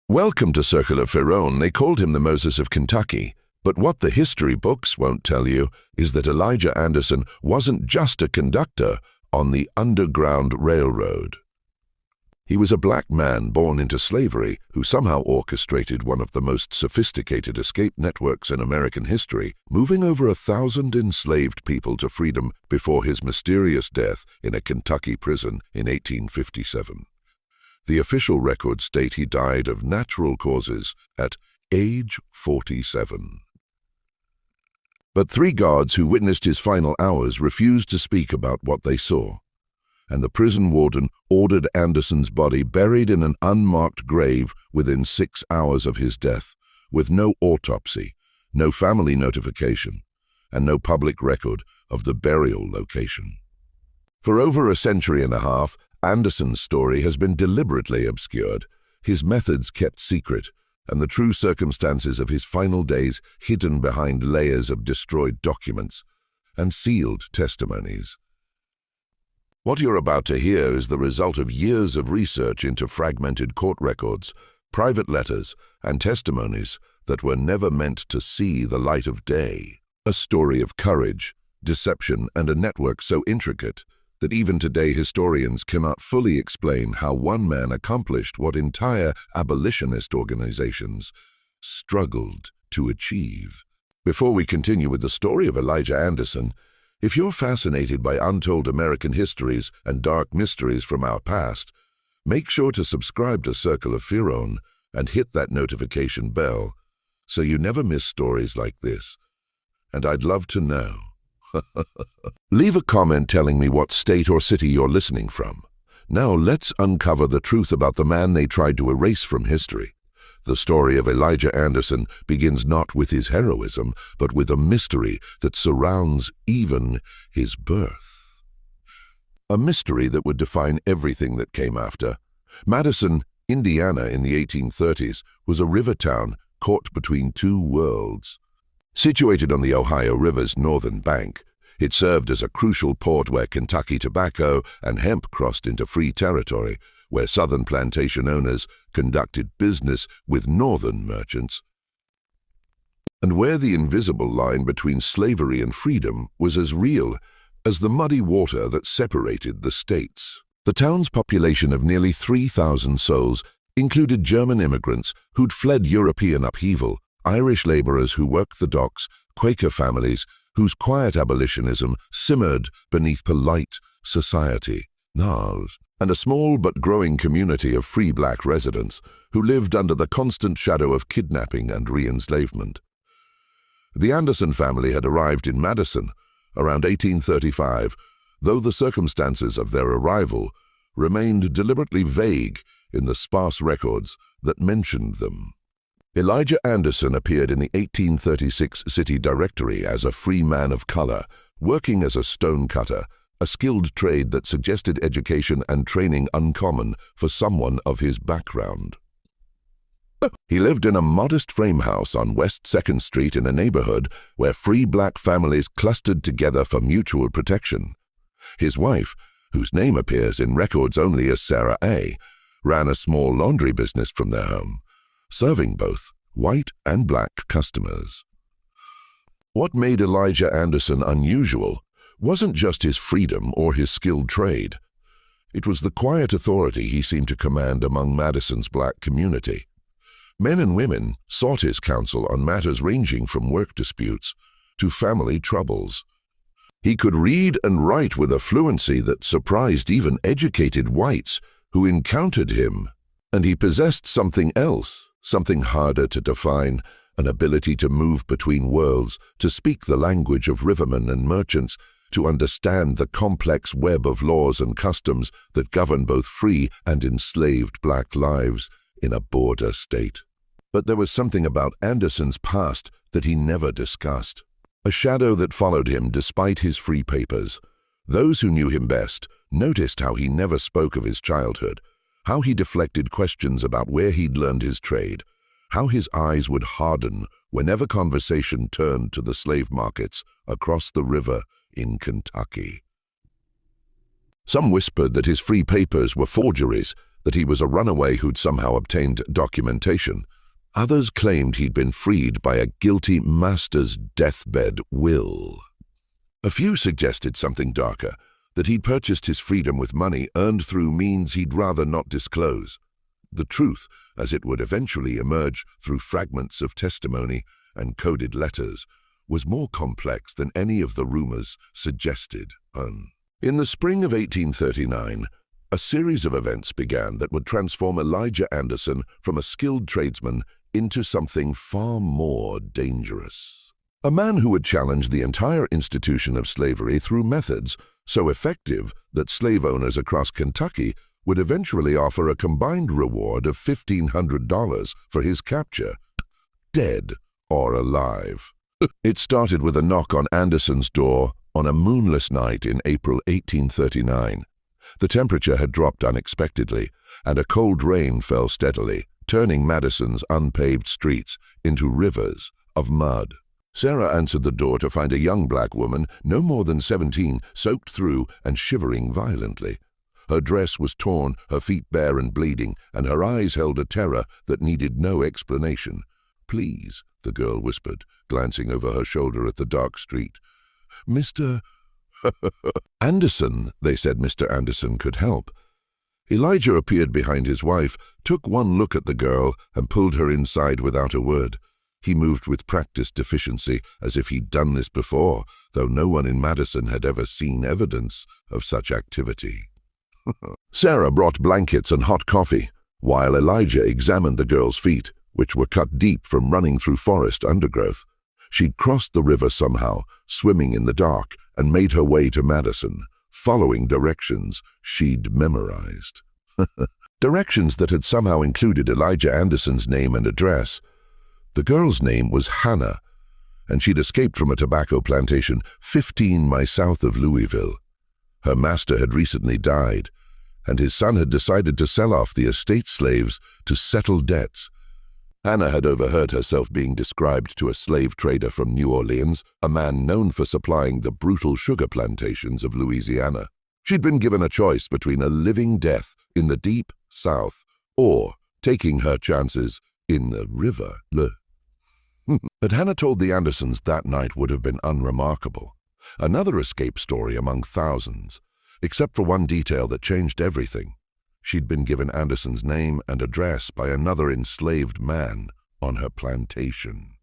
Welcome to Circular Pharaoh. They called him the Moses of Kentucky. But what the history books won't tell you is that Elijah Anderson wasn't just a conductor on the Underground Railroad. He was a black man born into slavery who somehow orchestrated one of the most sophisticated escape networks in American history, moving over 1,000 enslaved people to freedom before his mysterious death in a Kentucky prison in 1857. The official records state he died of natural causes at age 47. But 3 guards who witnessed his final hours refused to speak about what they saw, and the prison warden ordered Anderson's body buried in an unmarked grave within 6 hours of his death, with no autopsy, no family notification, and no public record of the burial location. For over a century and a half, Anderson's story has been deliberately obscured, his methods kept secret, and the true circumstances of his final days hidden behind layers of destroyed documents and sealed testimonies. What you're about to hear is the result of years of research into fragmented court records, private letters, and testimonies that were never meant to see the light of day. A story of courage, deception, and a network so intricate that even today historians cannot fully explain how one man accomplished what entire abolitionist organizations struggled to achieve. Before we continue with the story of Elijah Anderson, if you're fascinated by untold American histories and dark mysteries from our past, make sure to subscribe to Circle of Pharaoh and hit that notification bell so you never miss stories like this. And I'd love to know. Leave a comment telling me what state or city you're listening from. Now let's uncover the truth about the man they tried to erase from history. The story of Elijah Anderson begins not with his heroism, but with a mystery that surrounds even his birth. A mystery that would define everything that came after. Madison, Indiana in the 1830s was a river town caught between 2 worlds. Situated on the Ohio River's northern bank, it served as a crucial port where Kentucky tobacco and hemp crossed into free territory, where southern plantation owners conducted business with northern merchants, and where the invisible line between slavery and freedom was as real as the muddy water that separated the states. The town's population of nearly 3,000 souls included German immigrants who'd fled European upheaval, Irish laborers who worked the docks, Quaker families whose quiet abolitionism simmered beneath polite society, and a small but growing community of free black residents who lived under the constant shadow of kidnapping and re-enslavement. The Anderson family had arrived in Madison around 1835, though the circumstances of their arrival remained deliberately vague in the sparse records that mentioned them. Elijah Anderson appeared in the 1836 city directory as a free man of color, working as a stone cutter, a skilled trade that suggested education and training uncommon for someone of his background. He lived in a modest frame house on West 2nd Street in a neighborhood where free black families clustered together for mutual protection. His wife, whose name appears in records only as Sarah A., ran a small laundry business from their home, serving both white and black customers. What made Elijah Anderson unusual wasn't just his freedom or his skilled trade. It was the quiet authority he seemed to command among Madison's black community. Men and women sought his counsel on matters ranging from work disputes to family troubles. He could read and write with a fluency that surprised even educated whites who encountered him, and he possessed something else, something harder to define, an ability to move between worlds, to speak the language of rivermen and merchants, to understand the complex web of laws and customs that govern both free and enslaved black lives in a border state. But there was something about Anderson's past that he never discussed, a shadow that followed him despite his free papers. Those who knew him best noticed how he never spoke of his childhood, how he deflected questions about where he'd learned his trade, how his eyes would harden whenever conversation turned to the slave markets across the river in Kentucky. Some whispered that his free papers were forgeries, that he was a runaway who'd somehow obtained documentation. Others claimed he'd been freed by a guilty master's deathbed will. A few suggested something darker, that he'd purchased his freedom with money earned through means he'd rather not disclose. The truth, as it would eventually emerge through fragments of testimony and coded letters, was more complex than any of the rumors suggested. In the spring of 1839, a series of events began that would transform Elijah Anderson from a skilled tradesman into something far more dangerous. A man who would challenge the entire institution of slavery through methods so effective that slave owners across Kentucky would eventually offer a combined reward of $1,500 for his capture, dead or alive. It started with a knock on Anderson's door on a moonless night in April 1839. The temperature had dropped unexpectedly, and a cold rain fell steadily, turning Madison's unpaved streets into rivers of mud. Sarah answered the door to find a young black woman, no more than 17, soaked through and shivering violently. Her dress was torn, her feet bare and bleeding, and her eyes held a terror that needed no explanation. "Please," the girl whispered, glancing over her shoulder at the dark street. "Mr. Anderson," they said Mr. Anderson could help. Elijah appeared behind his wife, took one look at the girl, and pulled her inside without a word. He moved with practiced efficiency, as if he'd done this before, though no one in Madison had ever seen evidence of such activity. Sarah brought blankets and hot coffee, while Elijah examined the girl's feet, which were cut deep from running through forest undergrowth. She'd crossed the river somehow, swimming in the dark, and made her way to Madison, following directions she'd memorized. Directions that had somehow included Elijah Anderson's name and address. The girl's name was Hannah, and she'd escaped from a tobacco plantation 15 miles south of Louisville. Her master had recently died, and his son had decided to sell off the estate slaves to settle debts. Hannah had overheard herself being described to a slave trader from New Orleans, a man known for supplying the brutal sugar plantations of Louisiana. She'd been given a choice between a living death in the deep South or taking her chances in the river. But Hannah told the Andersons that night would have been unremarkable. Another escape story among thousands, except for one detail that changed everything. She'd been given Anderson's name and address by another enslaved man on her plantation.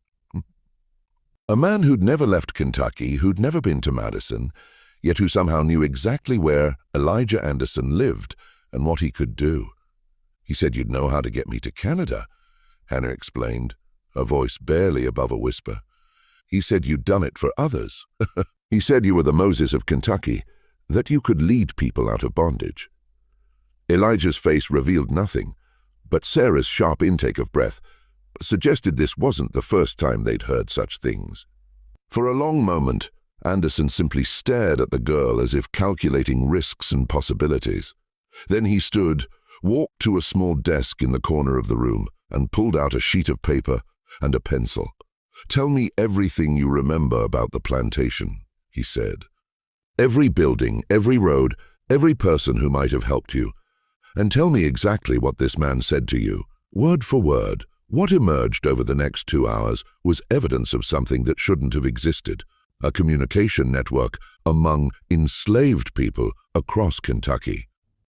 A man who'd never left Kentucky, who'd never been to Madison, yet who somehow knew exactly where Elijah Anderson lived and what he could do. "He said you'd know how to get me to Canada," Hannah explained, her voice barely above a whisper. "He said you'd done it for others. He said you were the Moses of Kentucky, that you could lead people out of bondage." Elijah's face revealed nothing, but Sarah's sharp intake of breath suggested this wasn't the first time they'd heard such things. For a long moment, Anderson simply stared at the girl as if calculating risks and possibilities. Then he stood, walked to a small desk in the corner of the room, and pulled out a sheet of paper and a pencil. "Tell me everything you remember about the plantation," he said. "Every building, every road, every person who might have helped you. And tell me exactly what this man said to you, word for word." What emerged over the next 2 hours was evidence of something that shouldn't have existed, a communication network among enslaved people across Kentucky,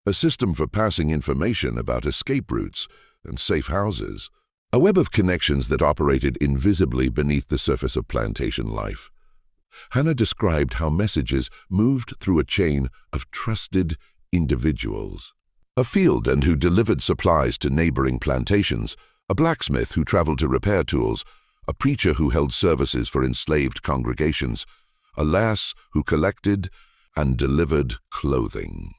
a system for passing information about escape routes and safe houses, a web of connections that operated invisibly beneath the surface of plantation life. Hannah described how messages moved through a chain of trusted individuals. A fieldsman who delivered supplies to neighboring plantations, a blacksmith who traveled to repair tools, a preacher who held services for enslaved congregations, a lass who collected and delivered clothing.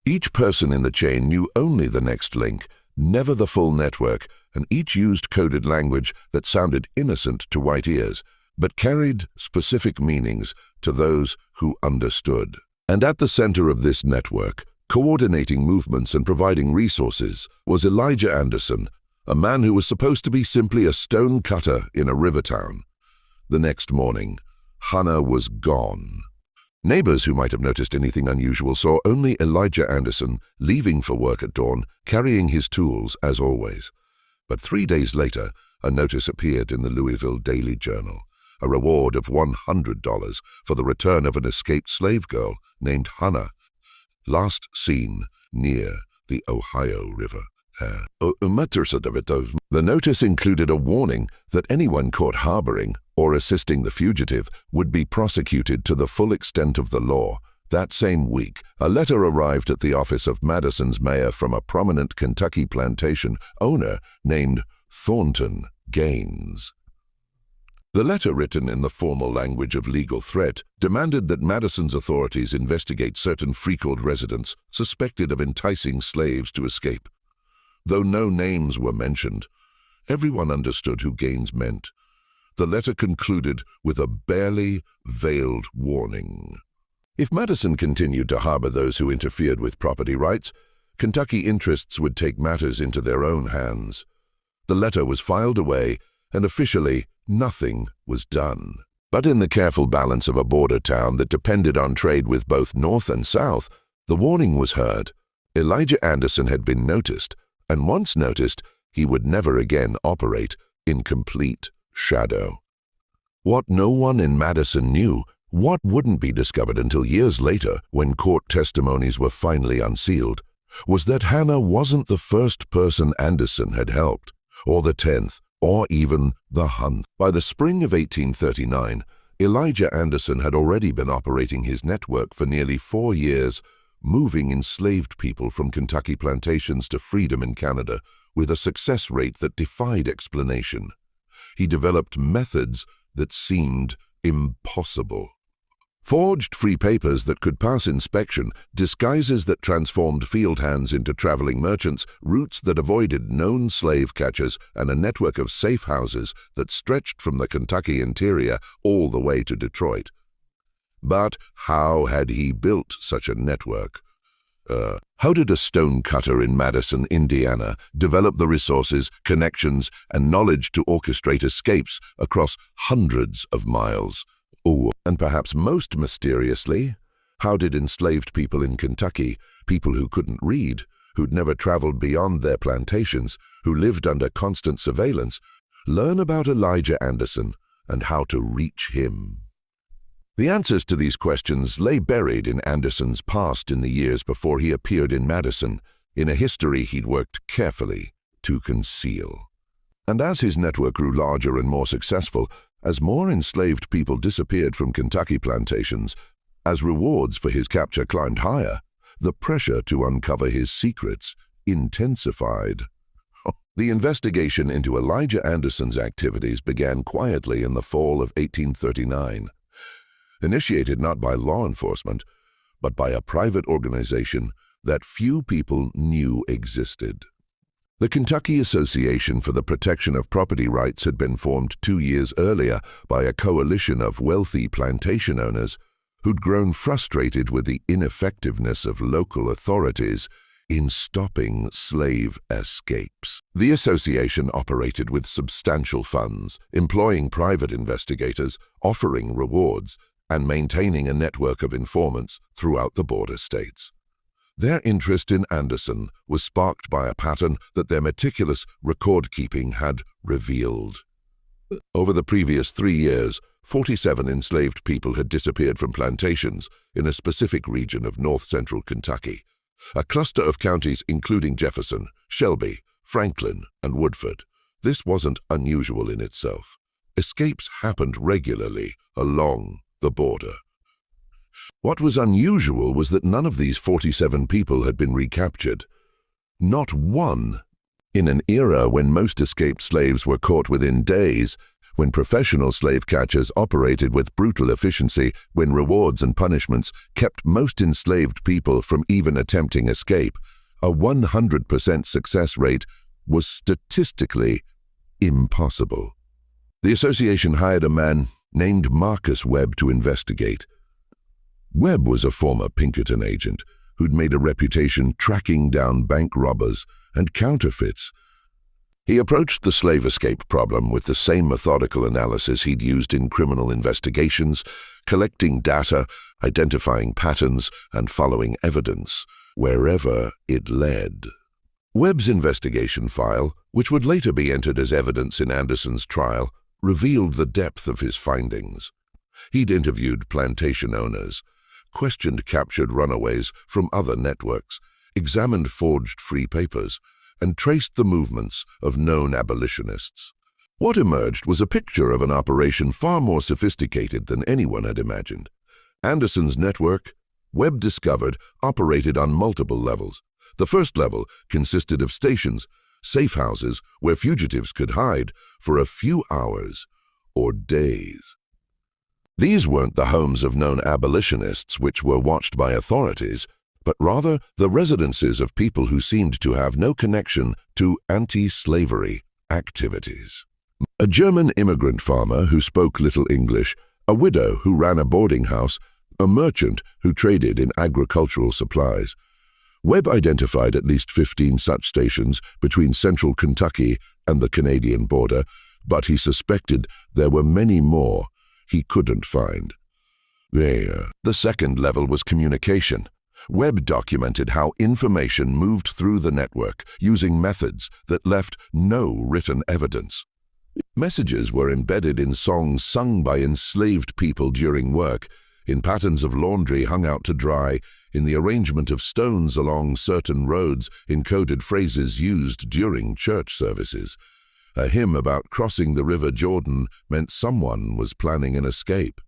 Each person in the chain knew only the next link, never the full network, and each used coded language that sounded innocent to white ears, but carried specific meanings to those who understood. And at the center of this network, coordinating movements and providing resources, was Elijah Anderson, a man who was supposed to be simply a stone cutter in a river town. The next morning, Hannah was gone. Neighbors who might have noticed anything unusual saw only Elijah Anderson leaving for work at dawn, carrying his tools as always. But 3 days later, a notice appeared in the Louisville Daily Journal, a reward of $100 for the return of an escaped slave girl named Hannah, last seen near the Ohio River. The notice included a warning that anyone caught harboring or assisting the fugitive would be prosecuted to the full extent of the law. That same week, a letter arrived at the office of Madison's mayor from a prominent Kentucky plantation owner named Thornton Gaines. The letter, written in the formal language of legal threat, demanded that Madison's authorities investigate certain Freehold residents suspected of enticing slaves to escape. Though no names were mentioned, everyone understood who Gaines meant. The letter concluded with a barely veiled warning. If Madison continued to harbor those who interfered with property rights, Kentucky interests would take matters into their own hands. The letter was filed away, and officially nothing was done. But in the careful balance of a border town that depended on trade with both North and South, the warning was heard. Elijah Anderson had been noticed, and once noticed, he would never again operate in complete shadow. What no one in Madison knew, what wouldn't be discovered until years later when court testimonies were finally unsealed, was that Hannah wasn't the first person Anderson had helped, or the 10th, or even the 100th. By the spring of 1839, Elijah Anderson had already been operating his network for nearly 4 years, moving enslaved people from Kentucky plantations to freedom in Canada with a success rate that defied explanation. He developed methods that seemed impossible. Forged free papers that could pass inspection, disguises that transformed field hands into traveling merchants, routes that avoided known slave catchers, and a network of safe houses that stretched from the Kentucky interior all the way to Detroit. But how had he built such a network? How did a stone cutter in Madison, Indiana, develop the resources, connections, and knowledge to orchestrate escapes across hundreds of miles? And perhaps most mysteriously, how did enslaved people in Kentucky, people who couldn't read, who'd never traveled beyond their plantations, who lived under constant surveillance, learn about Elijah Anderson and how to reach him? The answers to these questions lay buried in Anderson's past in the years before he appeared in Madison, in a history he'd worked carefully to conceal. And as his network grew larger and more successful, as more enslaved people disappeared from Kentucky plantations, as rewards for his capture climbed higher, the pressure to uncover his secrets intensified. The investigation into Elijah Anderson's activities began quietly in the fall of 1839. Initiated not by law enforcement, but by a private organization that few people knew existed. The Kentucky Association for the Protection of Property Rights had been formed 2 years earlier by a coalition of wealthy plantation owners who'd grown frustrated with the ineffectiveness of local authorities in stopping slave escapes. The association operated with substantial funds, employing private investigators, offering rewards, and maintaining a network of informants throughout the border states. Their interest in Anderson was sparked by a pattern that their meticulous record-keeping had revealed. Over the previous 3 years, 47 enslaved people had disappeared from plantations in a specific region of north-central Kentucky, a cluster of counties including Jefferson, Shelby, Franklin, and Woodford. This wasn't unusual in itself. Escapes happened regularly along the border. What was unusual was that none of these 47 people had been recaptured. Not one. In an era when most escaped slaves were caught within days, when professional slave catchers operated with brutal efficiency, when rewards and punishments kept most enslaved people from even attempting escape, a 100% success rate was statistically impossible. The association hired a man named Marcus Webb to investigate. Webb was a former Pinkerton agent who'd made a reputation tracking down bank robbers and counterfeits. He approached the slave escape problem with the same methodical analysis he'd used in criminal investigations, collecting data, identifying patterns, and following evidence wherever it led. Webb's investigation file, which would later be entered as evidence in Anderson's trial, revealed the depth of his findings. He'd interviewed plantation owners, questioned captured runaways from other networks, examined forged free papers, and traced the movements of known abolitionists. What emerged was a picture of an operation far more sophisticated than anyone had imagined. Anderson's network, Webb discovered, operated on multiple levels. The first level consisted of stations, safe houses where fugitives could hide for a few hours or days. These weren't the homes of known abolitionists which were watched by authorities, but rather the residences of people who seemed to have no connection to anti-slavery activities. A German immigrant farmer who spoke little English, a widow who ran a boarding house, a merchant who traded in agricultural supplies. Webb identified at least 15 such stations between central Kentucky and the Canadian border, but he suspected there were many more he couldn't find. The second level was communication. Webb documented how information moved through the network using methods that left no written evidence. Messages were embedded in songs sung by enslaved people during work, in patterns of laundry hung out to dry, in the arrangement of stones along certain roads, in coded phrases used during church services. A hymn about crossing the River Jordan meant someone was planning an escape.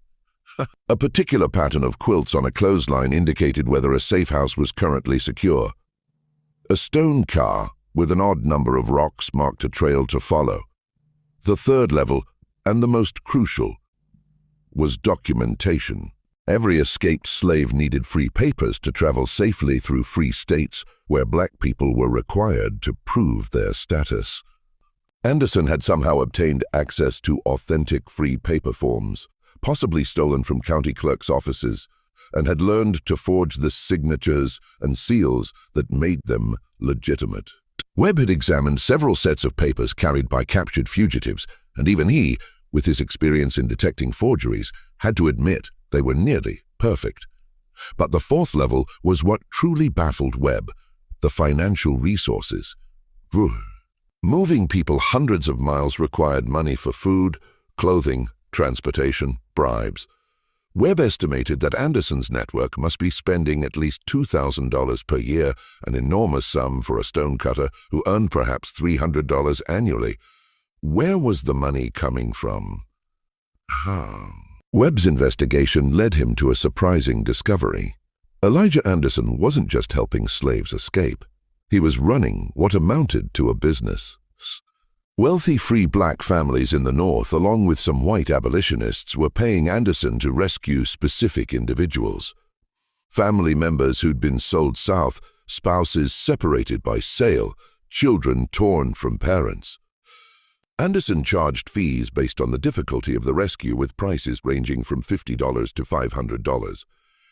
A particular pattern of quilts on a clothesline indicated whether a safe house was currently secure. A stone car with an odd number of rocks marked a trail to follow. The third level, and the most crucial, was documentation. Every escaped slave needed free papers to travel safely through free states where black people were required to prove their status. Anderson had somehow obtained access to authentic free paper forms, possibly stolen from county clerks' offices, and had learned to forge the signatures and seals that made them legitimate. Webb had examined several sets of papers carried by captured fugitives, and even he, with his experience in detecting forgeries, had to admit they were nearly perfect. But the fourth level was what truly baffled Webb: the financial resources. Moving people hundreds of miles required money for food, clothing, transportation, bribes. Webb estimated that Anderson's network must be spending at least $2,000 per year, an enormous sum for a stonecutter who earned perhaps $300 annually. Where was the money coming from? Webb's investigation led him to a surprising discovery. Elijah Anderson wasn't just helping slaves escape. He was running what amounted to a business. Wealthy free black families in the North, along with some white abolitionists, were paying Anderson to rescue specific individuals. Family members who'd been sold south, spouses separated by sale, children torn from parents. Anderson charged fees based on the difficulty of the rescue, with prices ranging from $50 to $500.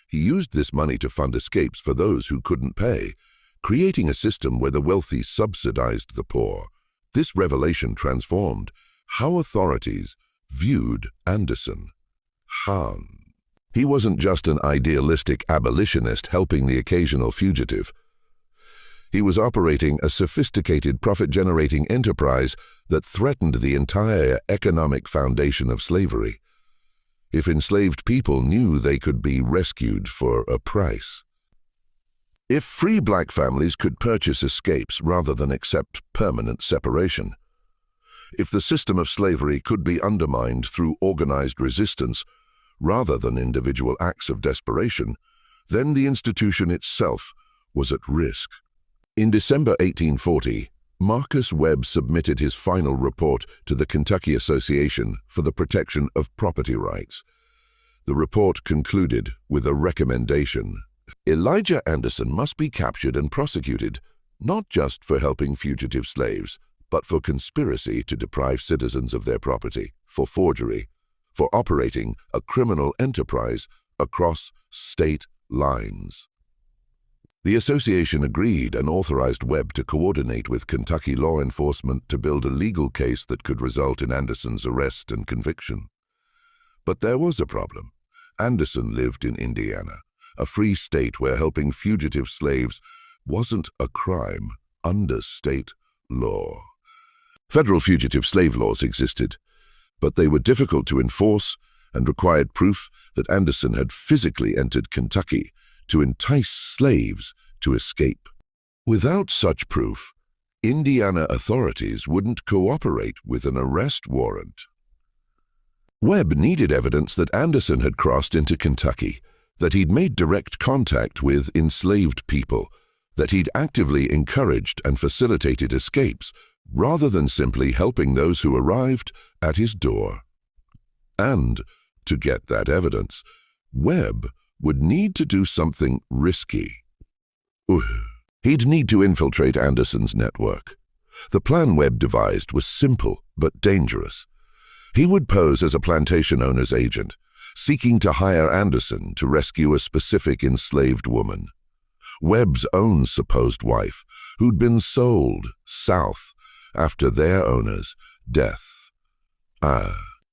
He used this money to fund escapes for those who couldn't pay, creating a system where the wealthy subsidized the poor. This revelation transformed how authorities viewed Anderson. He wasn't just an idealistic abolitionist helping the occasional fugitive. He was operating a sophisticated profit-generating enterprise that threatened the entire economic foundation of slavery. If enslaved people knew they could be rescued for a price. If free black families could purchase escapes rather than accept permanent separation. If the system of slavery could be undermined through organized resistance rather than individual acts of desperation, then the institution itself was at risk. In December 1840, Marcus Webb submitted his final report to the Kentucky Association for the Protection of Property Rights. The report concluded with a recommendation. Elijah Anderson must be captured and prosecuted, not just for helping fugitive slaves, but for conspiracy to deprive citizens of their property, for forgery, for operating a criminal enterprise across state lines. The association agreed and authorized Webb to coordinate with Kentucky law enforcement to build a legal case that could result in Anderson's arrest and conviction. But there was a problem. Anderson lived in Indiana, a free state where helping fugitive slaves wasn't a crime under state law. Federal fugitive slave laws existed, but they were difficult to enforce and required proof that Anderson had physically entered Kentucky to entice slaves to escape. Without such proof, Indiana authorities wouldn't cooperate with an arrest warrant. Webb needed evidence that Anderson had crossed into Kentucky, that he'd made direct contact with enslaved people, that he'd actively encouraged and facilitated escapes, rather than simply helping those who arrived at his door. And, to get that evidence, Webb would need to do something risky. He'd need to infiltrate Anderson's network. The plan Webb devised was simple but dangerous. He would pose as a plantation owner's agent, seeking to hire Anderson to rescue a specific enslaved woman, Webb's own supposed wife, who'd been sold south after their owner's death.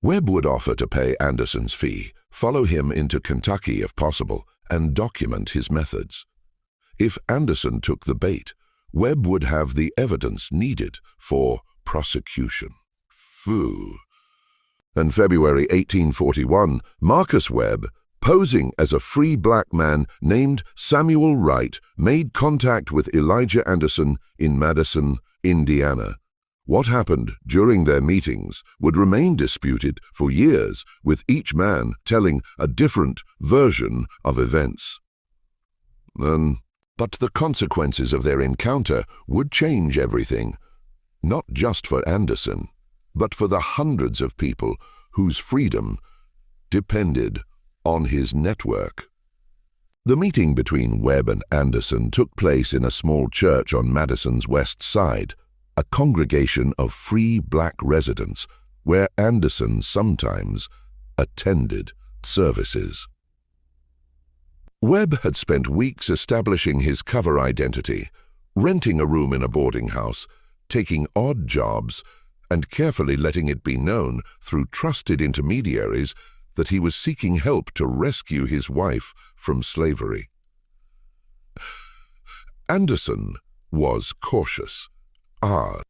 Webb would offer to pay Anderson's fee, follow him into Kentucky if possible, and document his methods. If Anderson took the bait, Webb would have the evidence needed for prosecution. In February 1841, Marcus Webb, posing as a free black man named Samuel Wright, made contact with Elijah Anderson in Madison, Indiana. What happened during their meetings would remain disputed for years, with each man telling a different version of events. But the consequences of their encounter would change everything, not just for Anderson, but for the hundreds of people whose freedom depended on his network. The meeting between Webb and Anderson took place in a small church on Madison's west side, a congregation of free black residents where Anderson sometimes attended services. Webb had spent weeks establishing his cover identity, renting a room in a boarding house, taking odd jobs, and carefully letting it be known through trusted intermediaries that he was seeking help to rescue his wife from slavery. Anderson was cautious.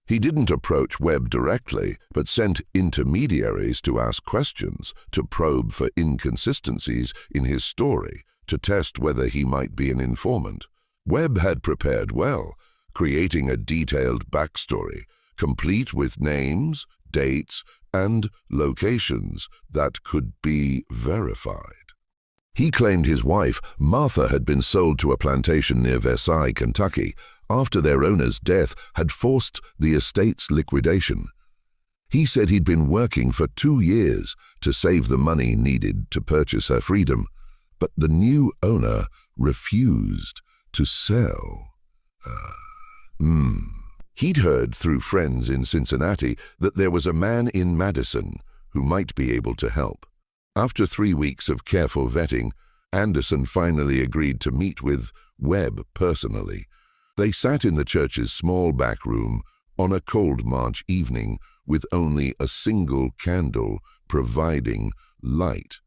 He didn't approach Webb directly, but sent intermediaries to ask questions, to probe for inconsistencies in his story, to test whether he might be an informant. Webb had prepared well, creating a detailed backstory, complete with names, dates, and locations that could be verified. He claimed his wife, Martha, had been sold to a plantation near Versailles, Kentucky, after their owner's death had forced the estate's liquidation. He said he'd been working for 2 years to save the money needed to purchase her freedom, but the new owner refused to sell. He'd heard through friends in Cincinnati that there was a man in Madison who might be able to help. After 3 weeks of careful vetting, Anderson finally agreed to meet with Webb personally. They sat in the church's small back room on a cold March evening with only a single candle providing light.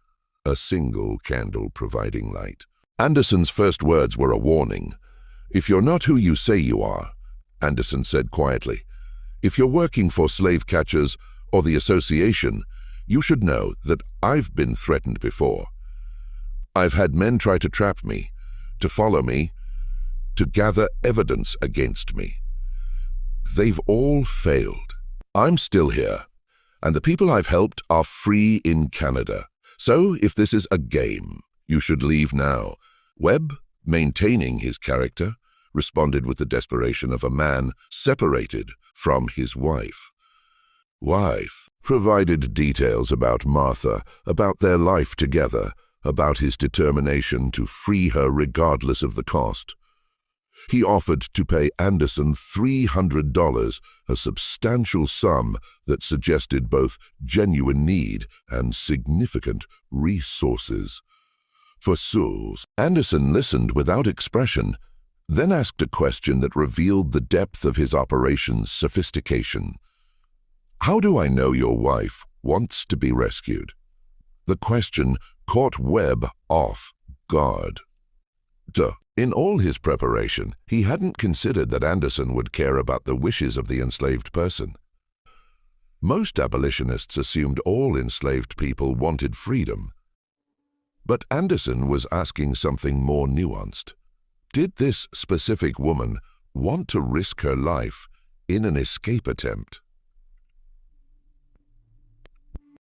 Anderson's first words were a warning. "If you're not who you say you are," Anderson said quietly, "if you're working for slave catchers or the association, you should know that I've been threatened before. I've had men try to trap me, to follow me, to gather evidence against me. They've all failed. I'm still here, and the people I've helped are free in Canada. So if this is a game, you should leave now." Webb, maintaining his character, responded with the desperation of a man separated from his wife. Wife provided details about Martha, about their life together, about his determination to free her regardless of the cost. He offered to pay Anderson $300, a substantial sum that suggested both genuine need and significant resources. For Souls, Anderson listened without expression, then asked a question that revealed the depth of his operation's sophistication. "How do I know your wife wants to be rescued?" The question caught Webb off guard. In all his preparation, he hadn't considered that Anderson would care about the wishes of the enslaved person. Most abolitionists assumed all enslaved people wanted freedom. But Anderson was asking something more nuanced. Did this specific woman want to risk her life in an escape attempt?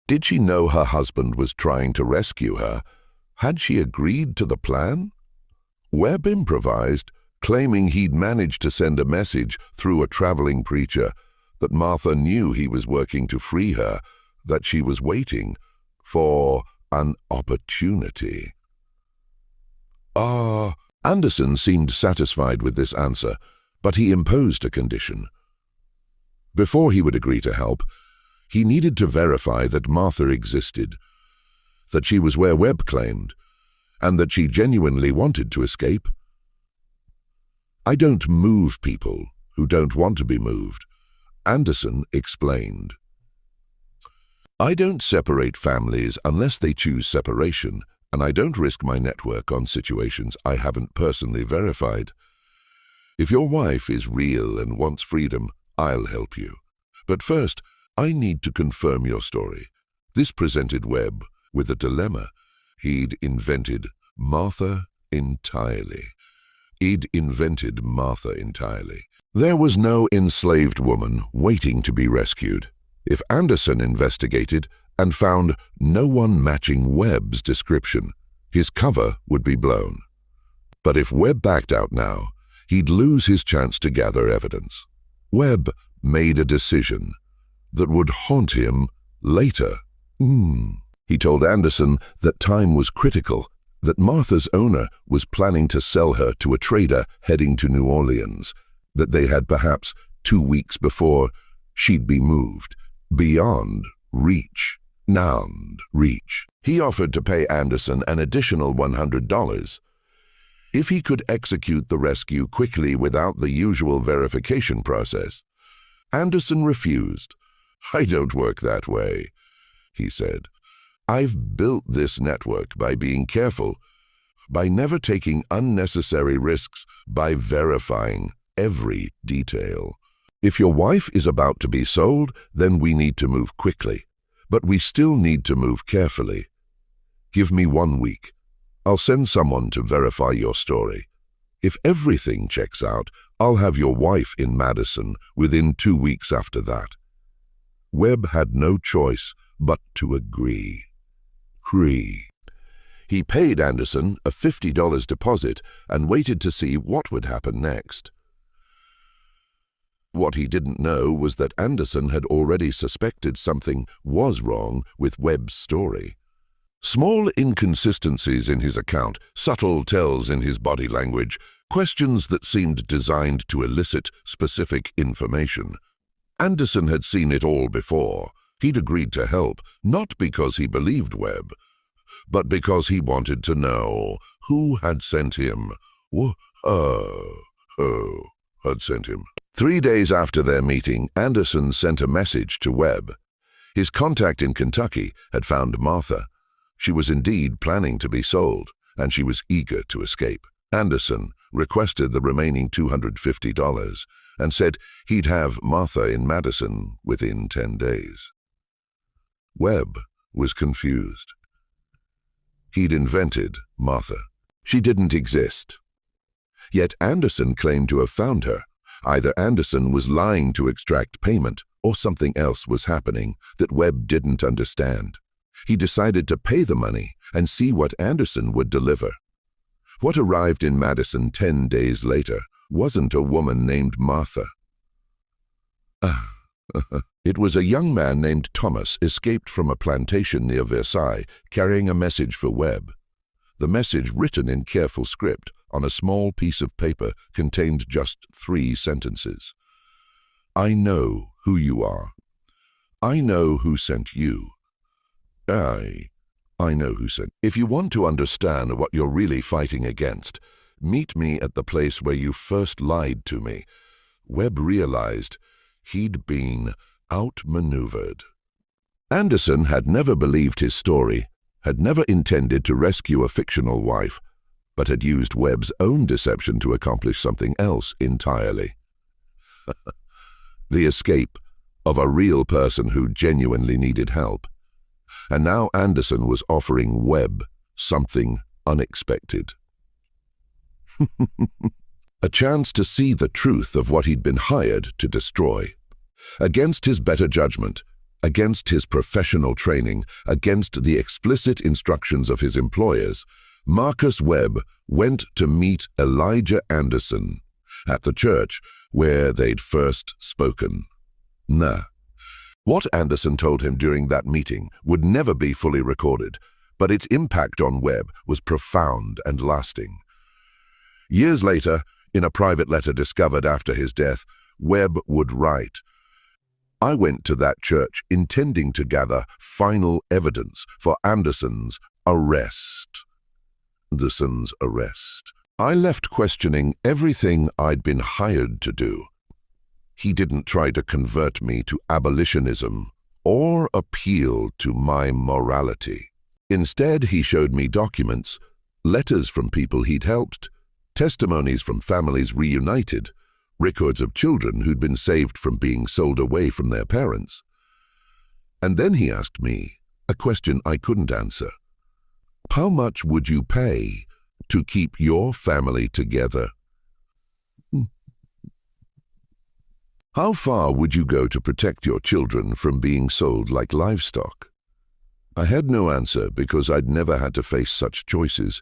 Did she know her husband was trying to rescue her? Had she agreed to the plan? Webb improvised, claiming he'd managed to send a message through a traveling preacher that Martha knew he was working to free her, that she was waiting for an opportunity. Anderson seemed satisfied with this answer, but he imposed a condition. Before he would agree to help, he needed to verify that Martha existed, that she was where Webb claimed, and that she genuinely wanted to escape. "I don't move people who don't want to be moved," Anderson explained. "I don't separate families unless they choose separation, and I don't risk my network on situations I haven't personally verified. If your wife is real and wants freedom, I'll help you. But first, I need to confirm your story." This presented Webb with a dilemma. He'd invented Martha entirely. There was no enslaved woman waiting to be rescued. If Anderson investigated and found no one matching Webb's description, his cover would be blown. But if Webb backed out now, he'd lose his chance to gather evidence. Webb made a decision that would haunt him later. He told Anderson that time was critical, that Martha's owner was planning to sell her to a trader heading to New Orleans, that they had perhaps 2 weeks before she'd be moved beyond reach. He offered to pay Anderson an additional $100 if he could execute the rescue quickly without the usual verification process. Anderson refused. "I don't work that way," he said. "I've built this network by being careful, by never taking unnecessary risks, by verifying every detail. If your wife is about to be sold, then we need to move quickly, but we still need to move carefully. Give me 1 week. I'll send someone to verify your story. If everything checks out, I'll have your wife in Madison within 2 weeks after that." Webb had no choice but to agree. He paid Anderson a $50 deposit and waited to see what would happen next. What he didn't know was that Anderson had already suspected something was wrong with Webb's story. Small inconsistencies in his account, subtle tells in his body language, questions that seemed designed to elicit specific information. Anderson had seen it all before. He'd agreed to help, not because he believed Webb, but because he wanted to know who had sent him. 3 days after their meeting, Anderson sent a message to Webb. His contact in Kentucky had found Martha. She was indeed planning to be sold, and she was eager to escape. Anderson requested the remaining $250 and said he'd have Martha in Madison within 10 days. Webb was confused. He'd invented Martha. She didn't exist. Yet Anderson claimed to have found her. Either Anderson was lying to extract payment, or something else was happening that Webb didn't understand. He decided to pay the money and see what Anderson would deliver. What arrived in Madison 10 days later wasn't a woman named Martha. It was a young man named Thomas, escaped from a plantation near Versailles, carrying a message for Webb. The message, written in careful script on a small piece of paper, contained just 3 sentences. "I know who you are. I know who sent you. I know who sent. If you want to understand what you're really fighting against, Meet me at the place where you first lied to me. Webb realized he'd been outmaneuvered. Anderson had never believed his story, had never intended to rescue a fictional wife, but had used Webb's own deception to accomplish something else entirely. The escape of a real person who genuinely needed help. And now Anderson was offering Webb something unexpected. A chance to see the truth of what he'd been hired to destroy. Against his better judgment, against his professional training, against the explicit instructions of his employers, Marcus Webb went to meet Elijah Anderson at the church where they'd first spoken. What Anderson told him during that meeting would never be fully recorded, but its impact on Webb was profound and lasting. Years later, in a private letter discovered after his death, Webb would write, "I went to that church intending to gather final evidence for Anderson's arrest. I left questioning everything I'd been hired to do. He didn't try to convert me to abolitionism or appeal to my morality. Instead, he showed me documents, letters from people he'd helped, testimonies from families reunited, records of children who'd been saved from being sold away from their parents. And then he asked me a question I couldn't answer. How much would you pay to keep your family together? How far would you go to protect your children from being sold like livestock?" I had no answer because I'd never had to face such choices.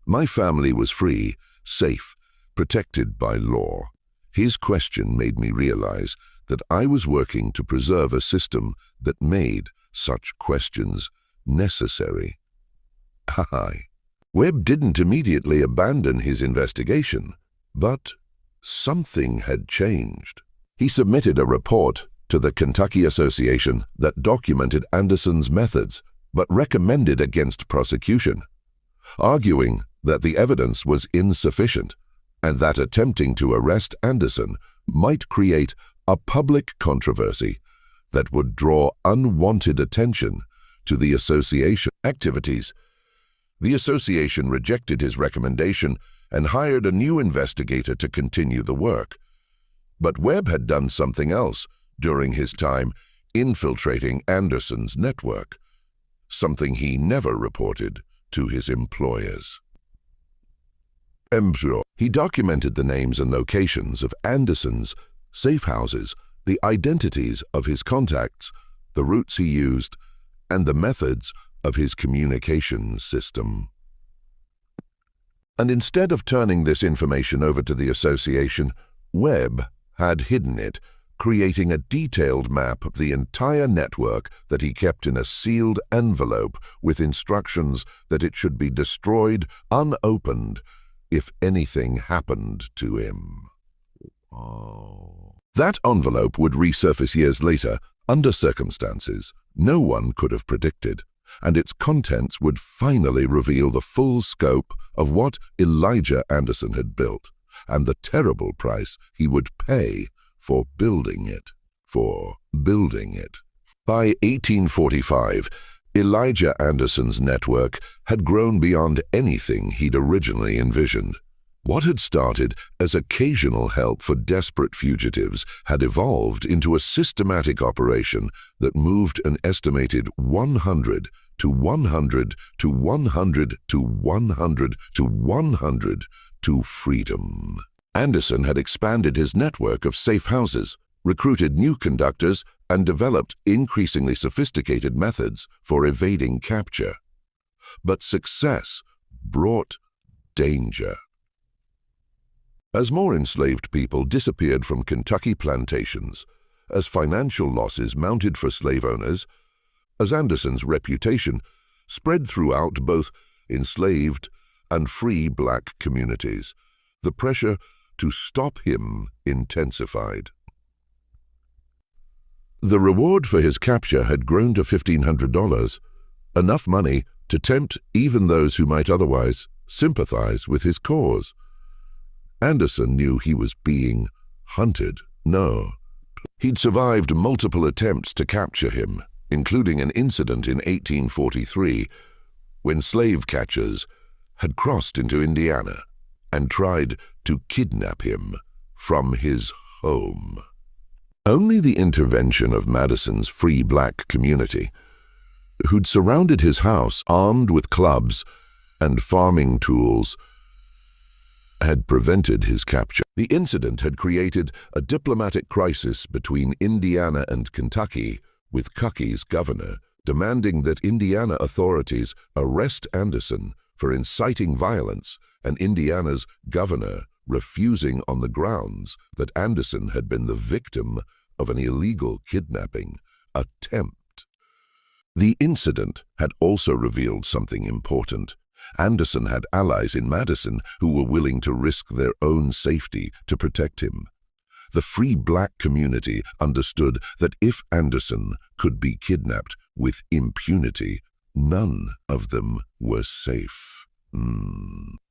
My family was free, safe, protected by law. His question made me realize that I was working to preserve a system that made such questions necessary. Webb didn't immediately abandon his investigation, but something had changed. He submitted a report to the Kentucky Association that documented Anderson's methods but recommended against prosecution, arguing that the evidence was insufficient and that attempting to arrest Anderson might create a public controversy that would draw unwanted attention to the association activities. The association rejected his recommendation and hired a new investigator to continue the work. But Webb had done something else during his time infiltrating Anderson's network, something he never reported to his employers. He documented the names and locations of Anderson's safe houses, the identities of his contacts, the routes he used, and the methods of his communication system. And instead of turning this information over to the association, Webb had hidden it, creating a detailed map of the entire network that he kept in a sealed envelope with instructions that it should be destroyed unopened if anything happened to him. That envelope would resurface years later under circumstances no one could have predicted, and its contents would finally reveal the full scope of what Elijah Anderson had built and the terrible price he would pay for building it. By 1845, Elijah Anderson's network had grown beyond anything he'd originally envisioned. What had started as occasional help for desperate fugitives had evolved into a systematic operation that moved an estimated 100 to 100 to 100 to 100 to 100 to freedom. Anderson had expanded his network of safe houses, recruited new conductors, and developed increasingly sophisticated methods for evading capture. But success brought danger. As more enslaved people disappeared from Kentucky plantations, as financial losses mounted for slave owners, as Anderson's reputation spread throughout both enslaved and free black communities, the pressure to stop him intensified. The reward for his capture had grown to $1,500, enough money to tempt even those who might otherwise sympathize with his cause. Anderson knew he was being hunted. No. He'd survived multiple attempts to capture him, including an incident in 1843 when slave catchers had crossed into Indiana and tried to kidnap him from his home. Only the intervention of Madison's free black community, who'd surrounded his house armed with clubs and farming tools, had prevented his capture. The incident had created a diplomatic crisis between Indiana and Kentucky, with Kentucky's governor demanding that Indiana authorities arrest Anderson for inciting violence, and Indiana's governor refusing on the grounds that Anderson had been the victim of an illegal kidnapping attempt. The incident had also revealed something important. Anderson had allies in Madison who were willing to risk their own safety to protect him. The free black community understood that if Anderson could be kidnapped with impunity, none of them were safe.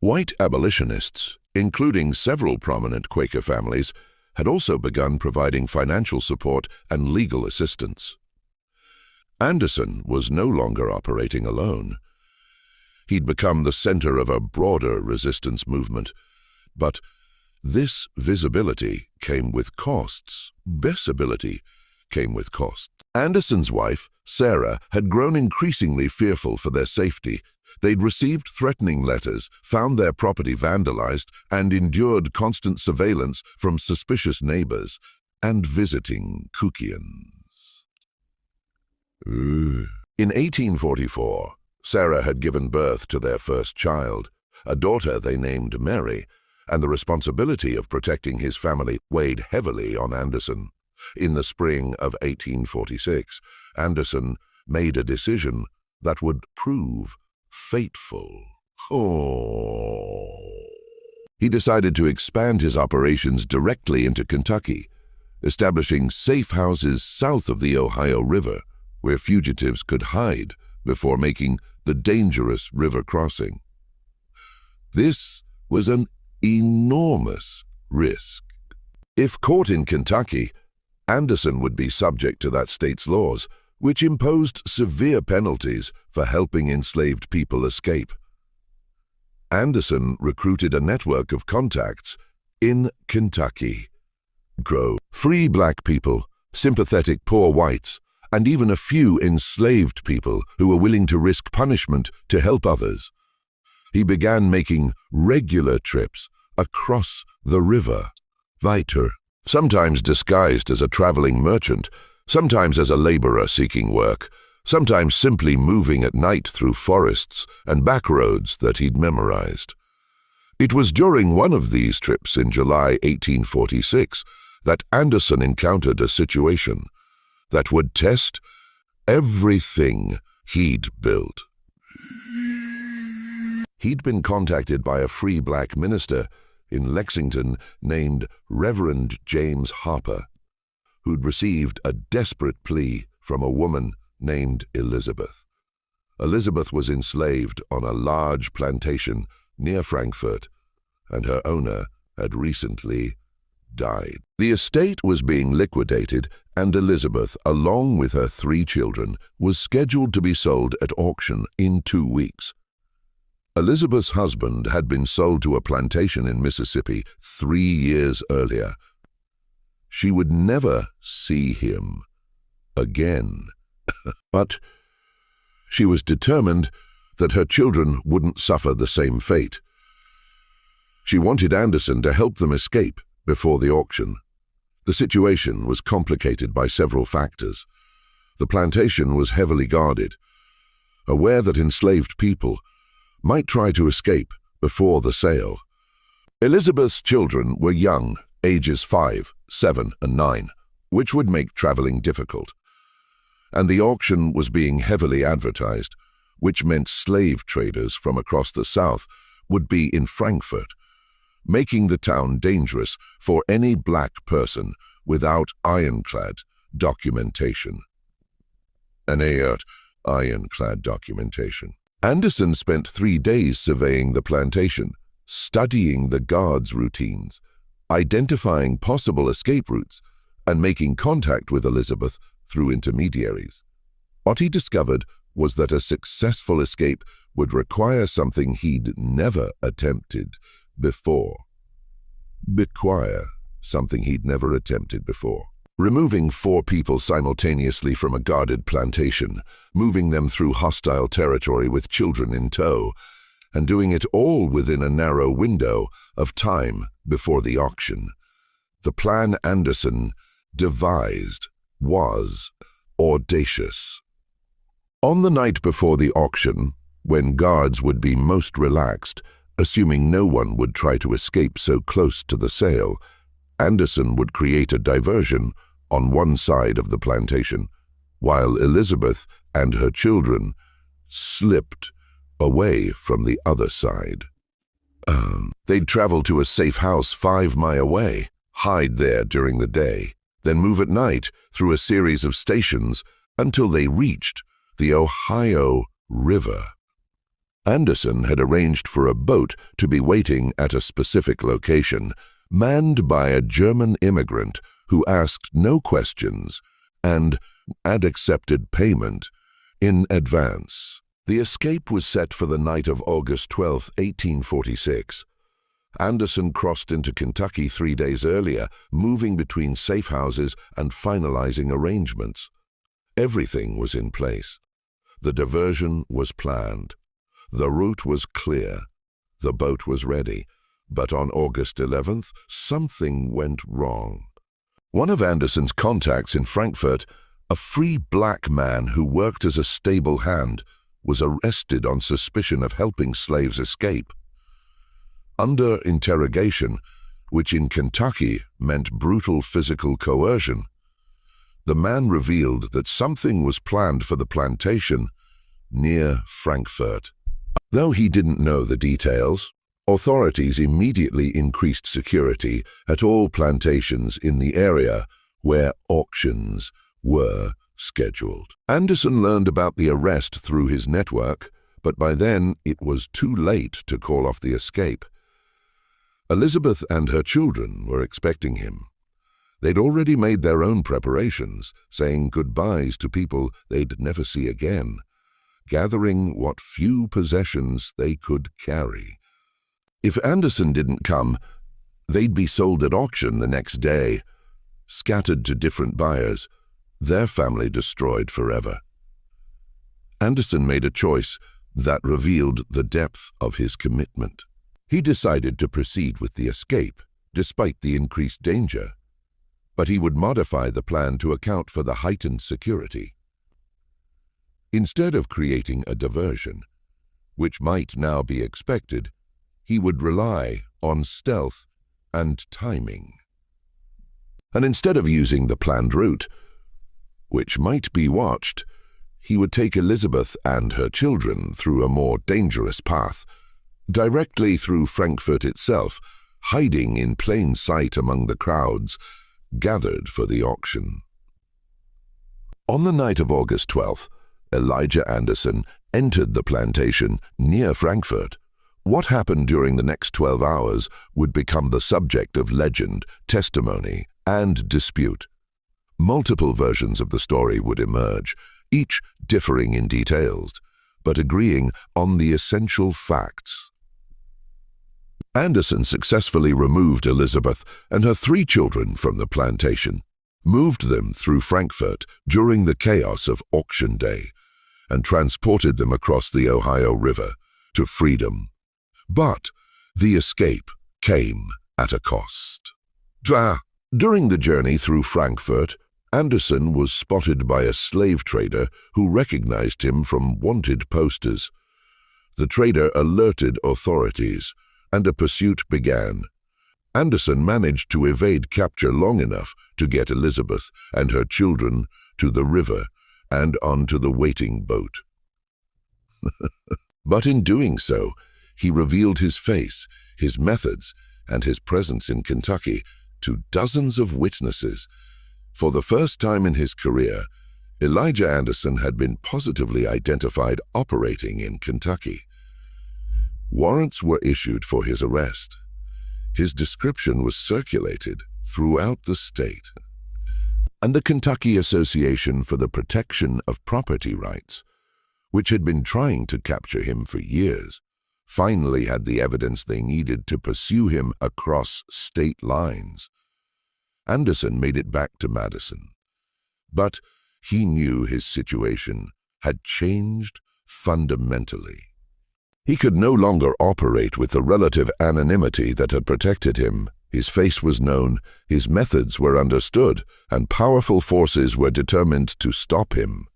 White abolitionists, including several prominent Quaker families, had also begun providing financial support and legal assistance. Anderson was no longer operating alone. He'd become the center of a broader resistance movement, but this visibility came with costs. Visibility came with costs. Anderson's wife, Sarah, had grown increasingly fearful for their safety. They'd received threatening letters, found their property vandalized, and endured constant surveillance from suspicious neighbors and visiting Kukians. In 1844, Sarah had given birth to their first child, a daughter they named Mary, and the responsibility of protecting his family weighed heavily on Anderson. In the spring of 1846, Anderson made a decision that would prove fateful. He decided to expand his operations directly into Kentucky, establishing safe houses south of the Ohio River, where fugitives could hide before making the dangerous river crossing. This was an enormous risk. If caught in Kentucky, Anderson would be subject to that state's laws, which imposed severe penalties for helping enslaved people escape. Anderson recruited a network of contacts in Kentucky. Free black people, sympathetic poor whites, and even a few enslaved people who were willing to risk punishment to help others. He began making regular trips across the river, weiter, sometimes disguised as a traveling merchant, sometimes as a laborer seeking work, sometimes simply moving at night through forests and back roads that he'd memorized. It was during one of these trips in July 1846 that Anderson encountered a situation that would test everything he'd built. He'd been contacted by a free black minister in Lexington named Reverend James Harper, who'd received a desperate plea from a woman named Elizabeth. Elizabeth was enslaved on a large plantation near Frankfort, and her owner had recently died. The estate was being liquidated, and Elizabeth, along with her 3 children, was scheduled to be sold at auction in 2 weeks. Elizabeth's husband had been sold to a plantation in Mississippi 3 years earlier. She would never see him again. But she was determined that her children wouldn't suffer the same fate. She wanted Anderson to help them escape before the auction. The situation was complicated by several factors. The plantation was heavily guarded, aware that enslaved people might try to escape before the sale. Elizabeth's children were young, ages 5, 7, and 9, which would make traveling difficult. And the auction was being heavily advertised, which meant slave traders from across the South would be in Frankfort, making the town dangerous for any black person without ironclad documentation. Ironclad documentation. Anderson spent 3 days surveying the plantation, studying the guards' routines, identifying possible escape routes, and making contact with Elizabeth through intermediaries. What he discovered was that a successful escape would require something he'd never attempted before. Removing 4 people simultaneously from a guarded plantation, moving them through hostile territory with children in tow, and doing it all within a narrow window of time before the auction. The plan Anderson devised was audacious. On the night before the auction, when guards would be most relaxed, assuming no one would try to escape so close to the sale, Anderson would create a diversion on one side of the plantation, while Elizabeth and her children slipped away from the other side. They'd travel to a safe house 5 miles away, hide there during the day, then move at night through a series of stations until they reached the Ohio River. Anderson had arranged for a boat to be waiting at a specific location, manned by a German immigrant who asked no questions and had accepted payment in advance. The escape was set for the night of August 12, 1846. Anderson crossed into Kentucky 3 days earlier, moving between safe houses and finalizing arrangements. Everything was in place. The diversion was planned. The route was clear. The boat was ready. But on August 11th, something went wrong. One of Anderson's contacts in Frankfurt, a free black man who worked as a stable hand, was arrested on suspicion of helping slaves escape. Under interrogation, which in Kentucky meant brutal physical coercion, the man revealed that something was planned for the plantation near Frankfurt. Though he didn't know the details, authorities immediately increased security at all plantations in the area where auctions were scheduled. Anderson learned about the arrest through his network, but by then it was too late to call off the escape. Elizabeth and her children were expecting him. They'd already made their own preparations, saying goodbyes to people they'd never see again, gathering what few possessions they could carry. If Anderson didn't come, they'd be sold at auction the next day, scattered to different buyers, their family destroyed forever. Anderson made a choice that revealed the depth of his commitment. He decided to proceed with the escape, despite the increased danger, but he would modify the plan to account for the heightened security. Instead of creating a diversion, which might now be expected, he would rely on stealth and timing. And instead of using the planned route, which might be watched, he would take Elizabeth and her children through a more dangerous path, directly through Frankfurt itself, hiding in plain sight among the crowds gathered for the auction. On the night of August 12th, Elijah Anderson entered the plantation near Frankfurt. What happened during the next 12 hours would become the subject of legend, testimony, and dispute. Multiple versions of the story would emerge, each differing in details, but agreeing on the essential facts. Anderson successfully removed Elizabeth and her 3 children from the plantation, moved them through Frankfurt during the chaos of auction day, and transported them across the Ohio River to freedom. But the escape came at a cost. During the journey through Frankfurt, Anderson was spotted by a slave trader who recognized him from wanted posters. The trader alerted authorities, and a pursuit began. Anderson managed to evade capture long enough to get Elizabeth and her children to the river and onto the waiting boat. But in doing so, he revealed his face, his methods, and his presence in Kentucky to dozens of witnesses. For the first time in his career, Elijah Anderson had been positively identified operating in Kentucky. Warrants were issued for his arrest. His description was circulated throughout the state. And the Kentucky Association for the Protection of Property Rights, which had been trying to capture him for years, finally had the evidence they needed to pursue him across state lines. Anderson made it back to Madison, but he knew his situation had changed fundamentally. He could no longer operate with the relative anonymity that had protected him. His face was known, his methods were understood, and powerful forces were determined to stop him.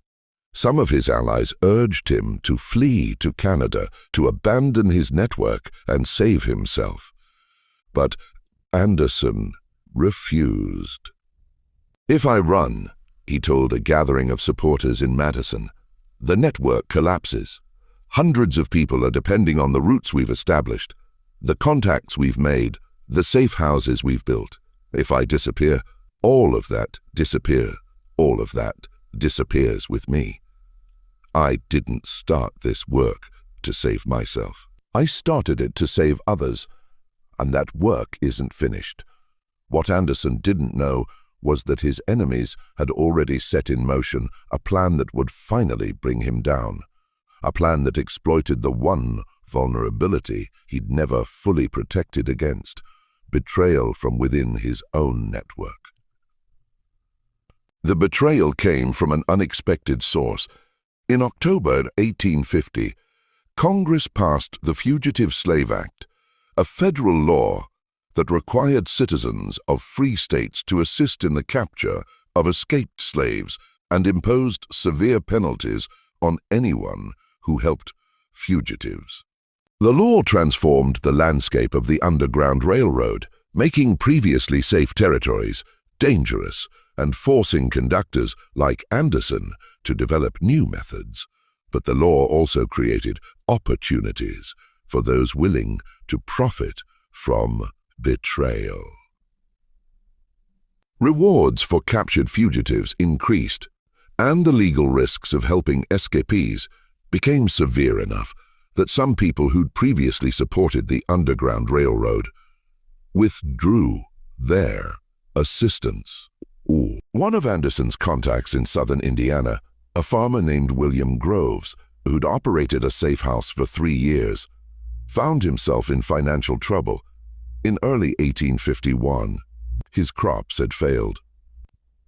Some of his allies urged him to flee to Canada, to abandon his network and save himself. But Anderson refused. "If I run," he told a gathering of supporters in Madison, "the network collapses. Hundreds of people are depending on the routes we've established, the contacts we've made, the safe houses we've built. If I disappear, all of that disappears. All of that disappears with me. I didn't start this work to save myself. I started it to save others, and that work isn't finished." What Anderson didn't know was that his enemies had already set in motion a plan that would finally bring him down. A plan that exploited the one vulnerability he'd never fully protected against: betrayal from within his own network. The betrayal came from an unexpected source. In October 1850, Congress passed the Fugitive Slave Act, a federal law that required citizens of free states to assist in the capture of escaped slaves and imposed severe penalties on anyone who helped fugitives. The law transformed the landscape of the Underground Railroad, making previously safe territories dangerous and forcing conductors like Anderson to develop new methods. But the law also created opportunities for those willing to profit from betrayal. Rewards for captured fugitives increased, and the legal risks of helping escapees became severe enough that some people who'd previously supported the Underground Railroad withdrew their assistance. One of Anderson's contacts in southern Indiana, a farmer named William Groves, who'd operated a safe house for 3 years, found himself in financial trouble. In early 1851, his crops had failed.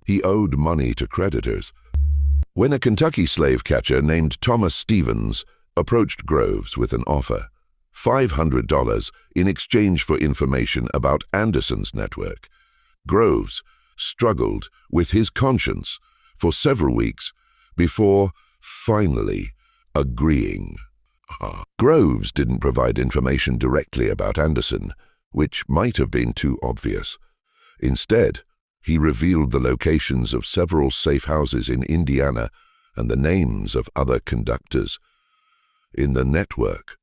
He owed money to creditors. When a Kentucky slave catcher named Thomas Stevens approached Groves with an offer, $500 in exchange for information about Anderson's network, Groves struggled with his conscience for several weeks before finally agreeing. Groves didn't provide information directly about Anderson, which might have been too obvious. Instead, he revealed the locations of several safe houses in Indiana and the names of other conductors in the network.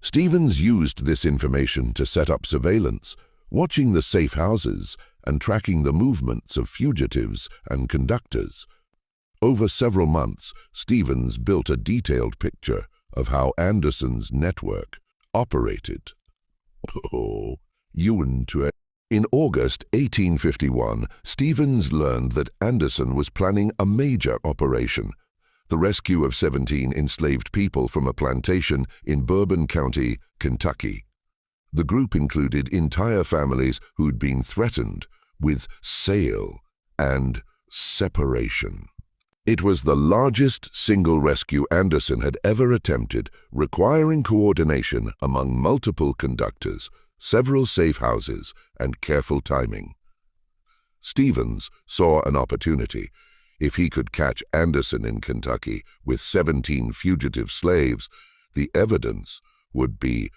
Stevens used this information to set up surveillance, watching the safe houses and tracking the movements of fugitives and conductors. Over several months, Stevens built a detailed picture of how Anderson's network operated. In August 1851, Stevens learned that Anderson was planning a major operation, the rescue of 17 enslaved people from a plantation in Bourbon County, Kentucky. The group included entire families who'd been threatened with sale and separation. It was the largest single rescue Anderson had ever attempted, requiring coordination among multiple conductors, several safe houses, and careful timing. Stevens saw an opportunity. If he could catch Anderson in Kentucky with 17 fugitive slaves, the evidence would be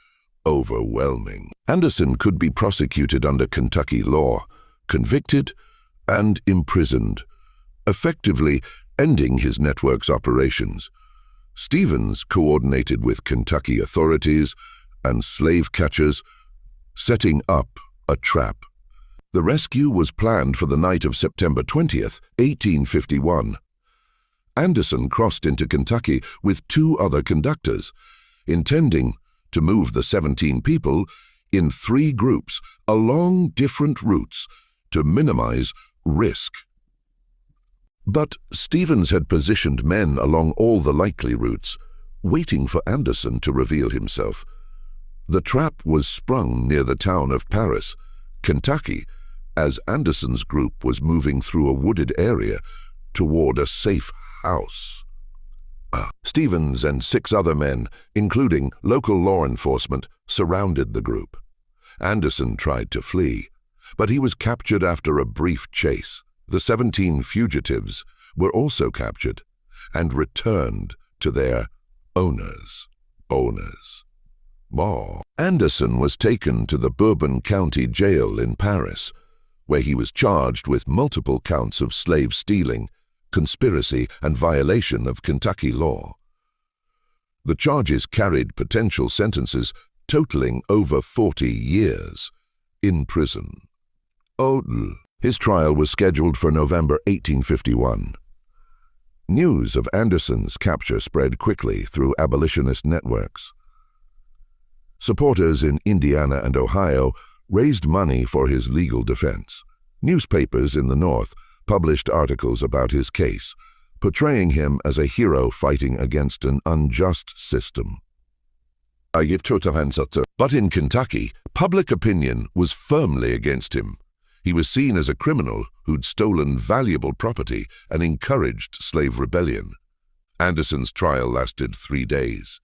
overwhelming. Anderson could be prosecuted under Kentucky law, convicted, and imprisoned, effectively ending his network's operations. Stevens coordinated with Kentucky authorities and slave catchers, setting up a trap. The rescue was planned for the night of September 20th, 1851. Anderson crossed into Kentucky with 2 other conductors. intending to move the 17 people in 3 groups along different routes to minimize risk. But Stevens had positioned men along all the likely routes, waiting for Anderson to reveal himself. The trap was sprung near the town of Paris, Kentucky, as Anderson's group was moving through a wooded area toward a safe house. Stevens and 6 other men, including local law enforcement, surrounded the group. Anderson tried to flee, but he was captured after a brief chase. The 17 fugitives were also captured and returned to their owners. Anderson was taken to the Bourbon County Jail in Paris, where he was charged with multiple counts of slave stealing, conspiracy, and violation of Kentucky law. The charges carried potential sentences totaling over 40 years in prison. His trial was scheduled for November 1851. News of Anderson's capture spread quickly through abolitionist networks. Supporters in Indiana and Ohio raised money for his legal defense. Newspapers in the North published articles about his case, portraying him as a hero fighting against an unjust system. But in Kentucky, public opinion was firmly against him. He was seen as a criminal who'd stolen valuable property and encouraged slave rebellion. Anderson's trial lasted 3 days.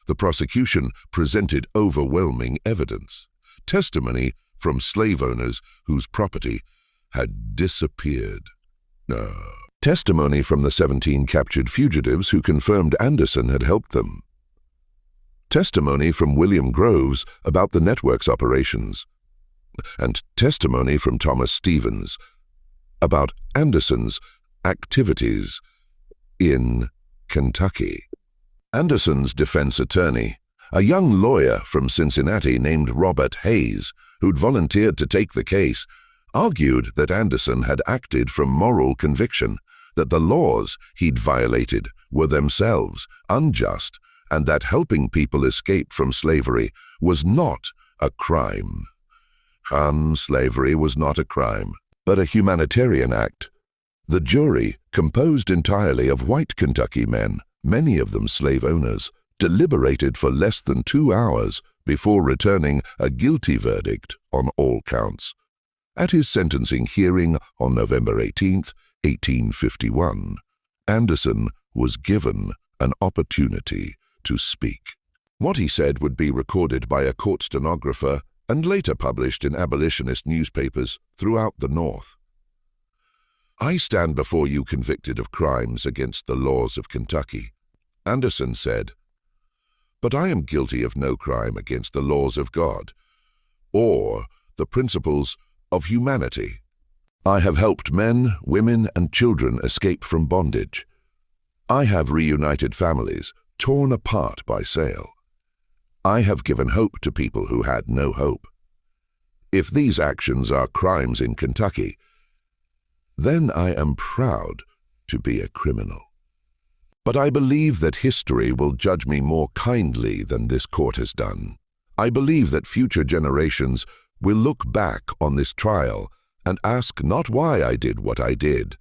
The prosecution presented overwhelming evidence, testimony from slave owners whose property had disappeared. Testimony from the 17 captured fugitives who confirmed Anderson had helped them. Testimony from William Groves about the network's operations. And testimony from Thomas Stevens about Anderson's activities in Kentucky. Anderson's defense attorney, a young lawyer from Cincinnati named Robert Hayes, who'd volunteered to take the case, argued that Anderson had acted from moral conviction, that the laws he'd violated were themselves unjust, and that helping people escape from slavery was not a crime. Slavery was not a crime, but a humanitarian act. The jury, composed entirely of white Kentucky men, many of them slave owners, deliberated for less than 2 hours before returning a guilty verdict on all counts. At his sentencing hearing on November 18, 1851, Anderson was given an opportunity to speak. What he said would be recorded by a court stenographer and later published in abolitionist newspapers throughout the North. "I stand before you convicted of crimes against the laws of Kentucky," Anderson said, "but I am guilty of no crime against the laws of God or the principles of humanity. I have helped men, women, and children escape from bondage. I have reunited families torn apart by sale. I have given hope to people who had no hope. If these actions are crimes in Kentucky, then I am proud to be a criminal. But I believe that history will judge me more kindly than this court has done. I believe that future generations will look back on this trial and ask not why I did what I did,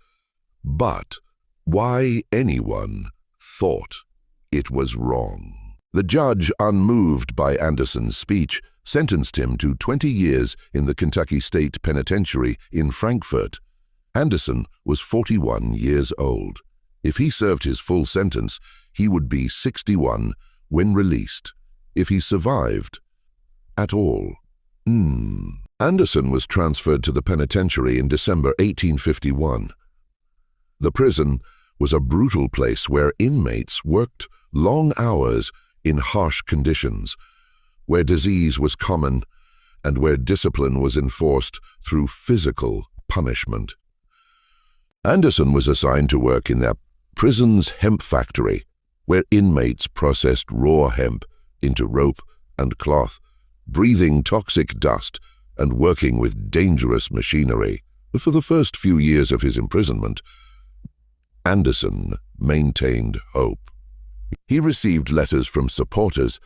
but why anyone thought it was wrong." The judge, unmoved by Anderson's speech, sentenced him to 20 years in the Kentucky State Penitentiary in Frankfort. Anderson was 41 years old. If he served his full sentence, he would be 61 when released, if he survived at all. Anderson was transferred to the penitentiary in December 1851. The prison was a brutal place where inmates worked long hours in harsh conditions, where disease was common, and where discipline was enforced through physical punishment. Anderson was assigned to work in that prison's hemp factory, where inmates processed raw hemp into rope and cloth, breathing toxic dust and working with dangerous machinery. For the first few years of his imprisonment, Anderson maintained hope. He received letters from supporters,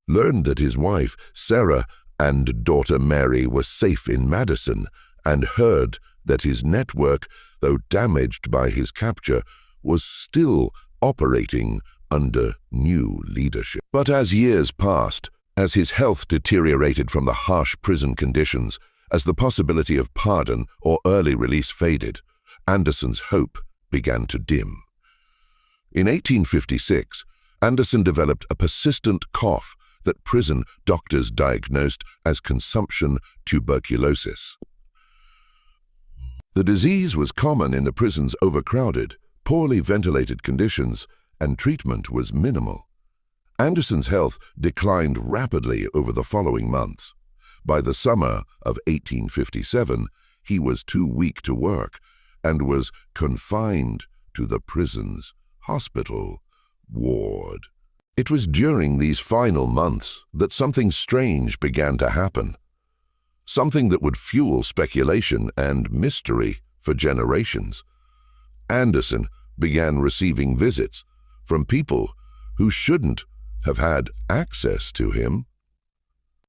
learned that his wife, Sarah, and daughter Mary were safe in Madison, and heard that his network, though damaged by his capture, was still operating under new leadership. But as years passed, as his health deteriorated from the harsh prison conditions, as the possibility of pardon or early release faded, Anderson's hope began to dim. In 1856, Anderson developed a persistent cough that prison doctors diagnosed as consumption tuberculosis. The disease was common in the prison's overcrowded, poorly ventilated conditions, and treatment was minimal. Anderson's health declined rapidly over the following months. By the summer of 1857, he was too weak to work and was confined to the prison's hospital ward. It was during these final months that something strange began to happen. Something that would fuel speculation and mystery for generations. Anderson began receiving visits from people who shouldn't have had access to him.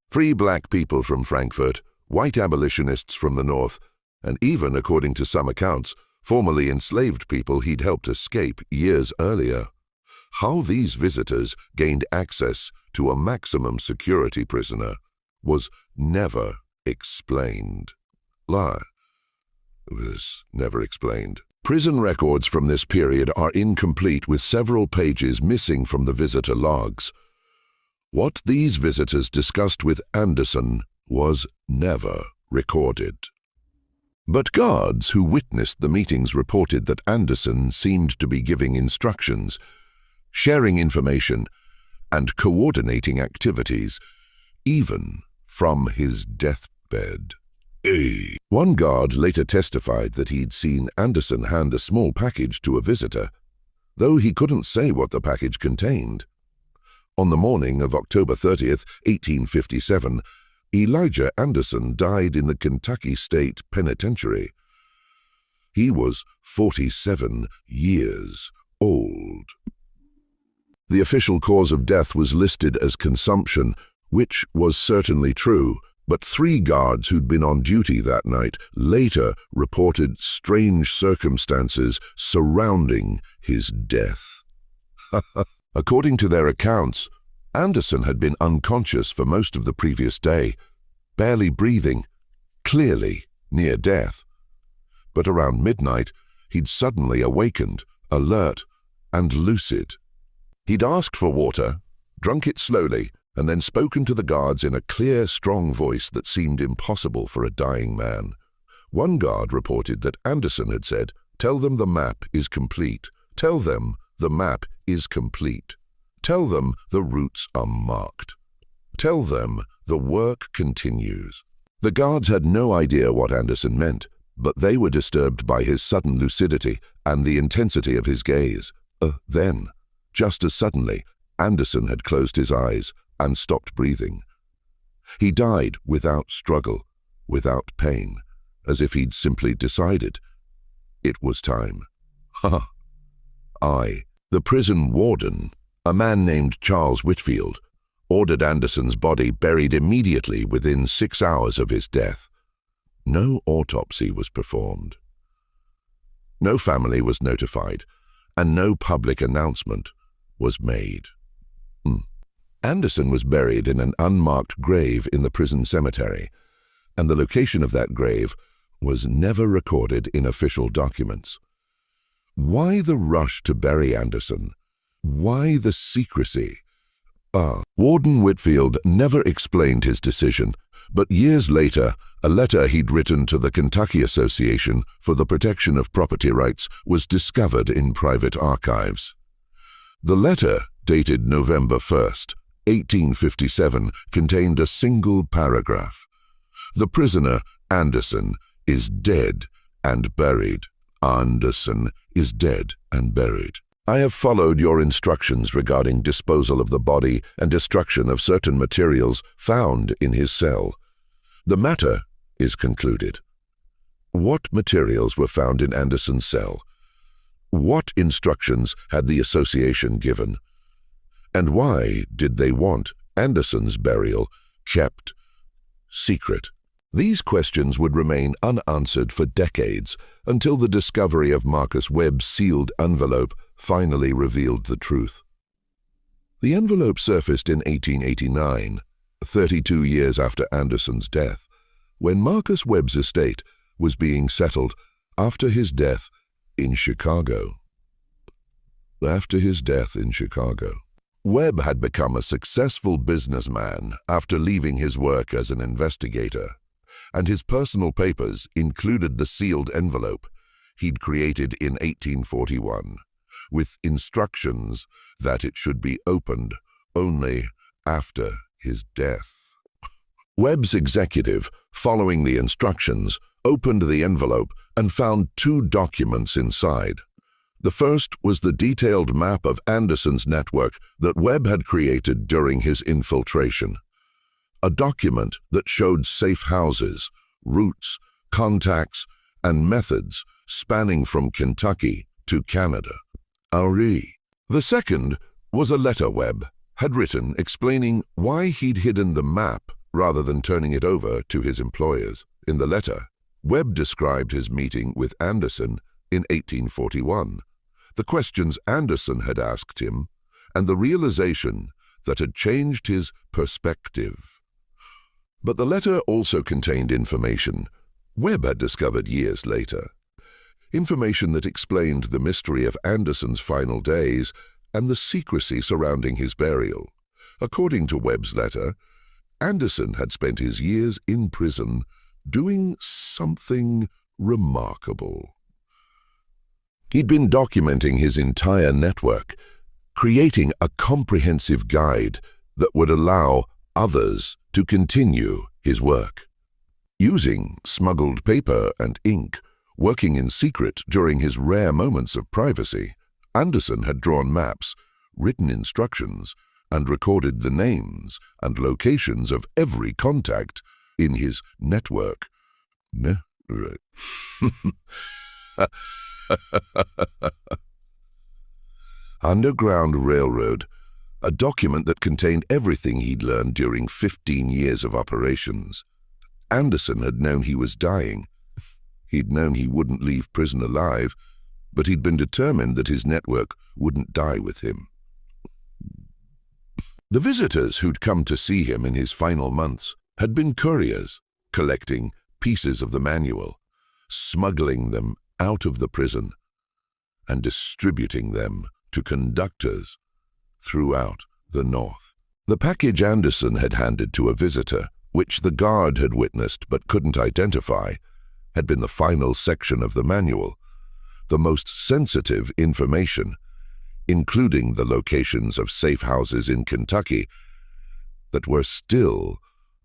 Free black people from Frankfurt, white abolitionists from the North, and even, according to some accounts, formerly enslaved people he'd helped escape years earlier. How these visitors gained access to a maximum security prisoner was never explained. Was never explained. Prison records from this period are incomplete, with several pages missing from the visitor logs. What these visitors discussed with Anderson was never recorded. But guards who witnessed the meetings reported that Anderson seemed to be giving instructions, sharing information, and coordinating activities, even from his deathbed. One guard later testified that he'd seen Anderson hand a small package to a visitor, though he couldn't say what the package contained. On the morning of October 30th, 1857, Elijah Anderson died in the Kentucky State Penitentiary. He was 47 years old. The official cause of death was listed as consumption, which was certainly true, but 3 guards who'd been on duty that night later reported strange circumstances surrounding his death. According to their accounts, Anderson had been unconscious for most of the previous day, barely breathing, clearly near death. But around midnight, he'd suddenly awakened, alert and lucid. He'd asked for water, drunk it slowly, and then spoken to the guards in a clear, strong voice that seemed impossible for a dying man. One guard reported that Anderson had said, "Tell them the map is complete. Tell them the map is complete. Tell them the routes are marked. Tell them the work continues." The guards had no idea what Anderson meant, but they were disturbed by his sudden lucidity and the intensity of his gaze. Then, just as suddenly, Anderson had closed his eyes and stopped breathing. He died without struggle, without pain, as if he'd simply decided it was time. The prison warden, a man named Charles Whitfield, ordered Anderson's body buried immediately within 6 hours of his death. No autopsy was performed. No family was notified, and no public announcement was made. Anderson was buried in an unmarked grave in the prison cemetery, and the location of that grave was never recorded in official documents. Why the rush to bury Anderson? Why the secrecy? Warden Whitfield never explained his decision, but years later, a letter he'd written to the Kentucky Association for the Protection of Property Rights was discovered in private archives. The letter, dated November 1st, 1857, contained a single paragraph. "The prisoner, Anderson, is dead and buried. Anderson is dead and buried. I have followed your instructions regarding disposal of the body and destruction of certain materials found in his cell. The matter is concluded." What materials were found in Anderson's cell? What instructions had the association given? And why did they want Anderson's burial kept secret? These questions would remain unanswered for decades until the discovery of Marcus Webb's sealed envelope finally revealed the truth. The envelope surfaced in 1889, 32 years after Anderson's death, when Marcus Webb's estate was being settled after his death in Chicago. Webb had become a successful businessman after leaving his work as an investigator, and his personal papers included the sealed envelope he'd created in 1841, with instructions that it should be opened only after his death. Webb's executive, following the instructions, opened the envelope and found two documents inside. The first was the detailed map of Anderson's network that Webb had created during his infiltration. A document that showed safe houses, routes, contacts, and methods spanning from Kentucky to Canada. The second was a letter Webb had written explaining why he'd hidden the map rather than turning it over to his employers. In the letter, Webb described his meeting with Anderson in 1841, the questions Anderson had asked him, and the realization that had changed his perspective. But the letter also contained information Webb had discovered years later. Information that explained the mystery of Anderson's final days and the secrecy surrounding his burial. According to Webb's letter, Anderson had spent his years in prison doing something remarkable. He'd been documenting his entire network, creating a comprehensive guide that would allow others to continue his work. Using smuggled paper and ink, working in secret during his rare moments of privacy, Anderson had drawn maps, written instructions, and recorded the names and locations of every contact in his network. Underground Railroad, a document that contained everything he'd learned during 15 years of operations. Anderson had known he was dying. He'd known he wouldn't leave prison alive, but he'd been determined that his network wouldn't die with him. The visitors who'd come to see him in his final months had been couriers, collecting pieces of the manual, smuggling them out of the prison, and distributing them to conductors throughout the North. The package Anderson had handed to a visitor, which the guard had witnessed but couldn't identify, had been the final section of the manual, the most sensitive information, including the locations of safe houses in Kentucky that were still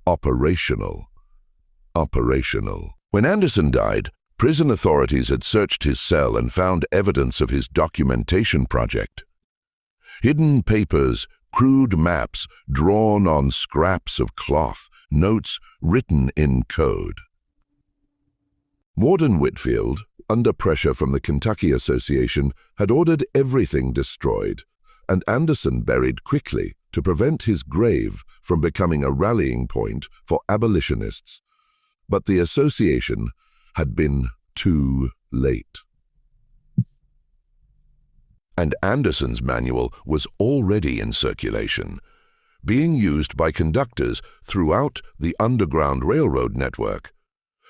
operational. When Anderson died, prison authorities had searched his cell and found evidence of his documentation project. Hidden papers, crude maps drawn on scraps of cloth, notes written in code. Warden Whitfield, under pressure from the Kentucky Association, had ordered everything destroyed, and Anderson buried quickly to prevent his grave from becoming a rallying point for abolitionists. But the association had been too late. And Anderson's manual was already in circulation, being used by conductors throughout the Underground Railroad network.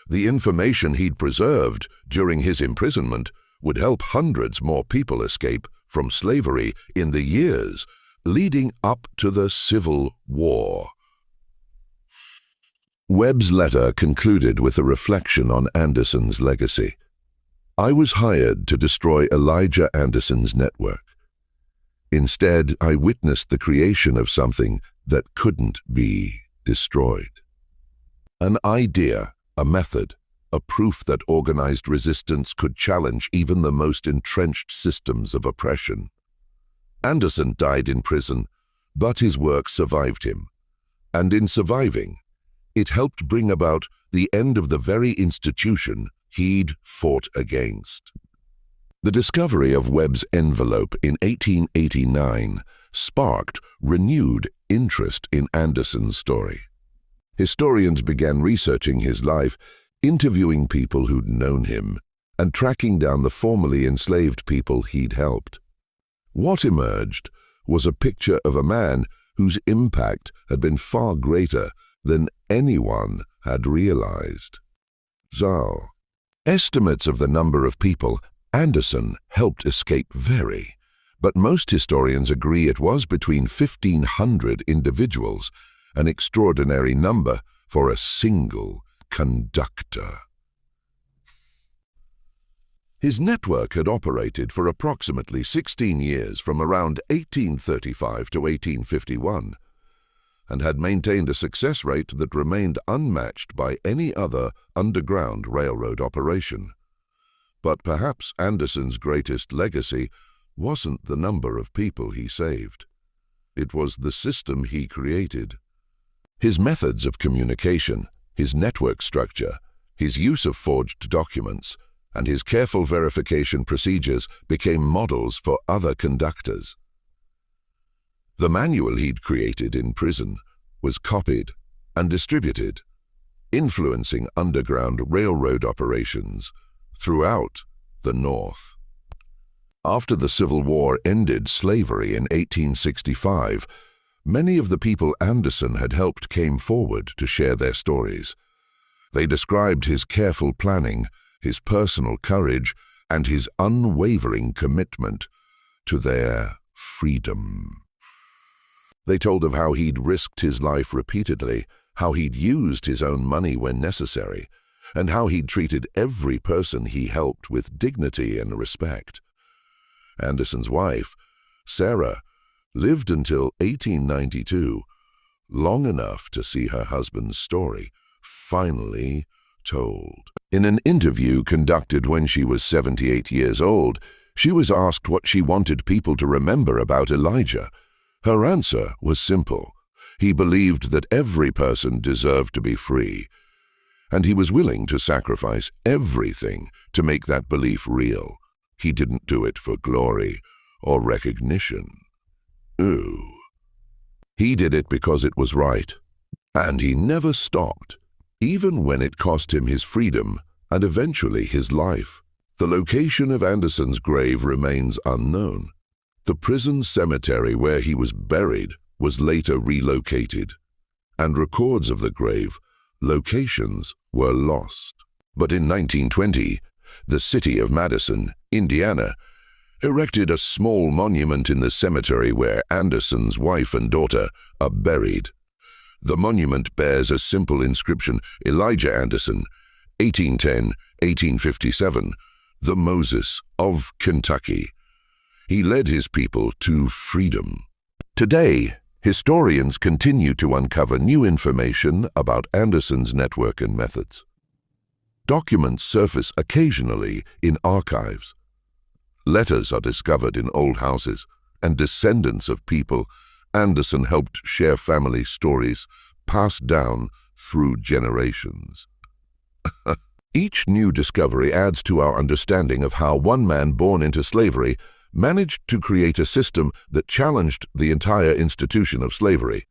The information he'd preserved during his imprisonment would help hundreds more people escape from slavery in the years leading up to the Civil War. Webb's letter concluded with a reflection on Anderson's legacy. I was hired to destroy Elijah Anderson's network. Instead, I witnessed the creation of something that couldn't be destroyed. An idea, a method, a proof that organized resistance could challenge even the most entrenched systems of oppression. Anderson died in prison, but his work survived him. And in surviving, it helped bring about the end of the very institution he'd fought against. The discovery of Webb's envelope in 1889 sparked renewed interest in Anderson's story. Historians began researching his life, interviewing people who'd known him, and tracking down the formerly enslaved people he'd helped. What emerged was a picture of a man whose impact had been far greater than anyone had realized. So, estimates of the number of people Anderson helped escape vary, but most historians agree it was between 1,500 individuals, an extraordinary number for a single conductor. His network had operated for approximately 16 years from around 1835 to 1851, and had maintained a success rate that remained unmatched by any other underground railroad operation. But perhaps Anderson's greatest legacy wasn't the number of people he saved. It was the system he created. His methods of communication, his network structure, his use of forged documents, and his careful verification procedures became models for other conductors. The manual he'd created in prison was copied and distributed, influencing underground railroad operations throughout the North. After the Civil War ended slavery in 1865, many of the people Anderson had helped came forward to share their stories. They described his careful planning, his personal courage, and his unwavering commitment to their freedom. They told of how he'd risked his life repeatedly, how he'd used his own money when necessary, and how he'd treated every person he helped with dignity and respect. Anderson's wife, Sarah, lived until 1892, long enough to see her husband's story finally told. In an interview conducted when she was 78 years old, she was asked what she wanted people to remember about Elijah. Her answer was simple. He believed that every person deserved to be free, and he was willing to sacrifice everything to make that belief real. He didn't do it for glory or recognition. Ooh. He did it because it was right, and he never stopped, even when it cost him his freedom and eventually his life. The location of Anderson's grave remains unknown. The prison cemetery where he was buried was later relocated, and records of the grave locations were lost. But in 1920, the city of Madison, Indiana, erected a small monument in the cemetery where Anderson's wife and daughter are buried. The monument bears a simple inscription, Elijah Anderson, 1810-1857, the Moses of Kentucky. He led his people to freedom. Today, historians continue to uncover new information about Anderson's network and methods. Documents surface occasionally in archives. Letters are discovered in old houses, and descendants of people Anderson helped share family stories passed down through generations. Each new discovery adds to our understanding of how one man born into slavery managed to create a system that challenged the entire institution of slavery.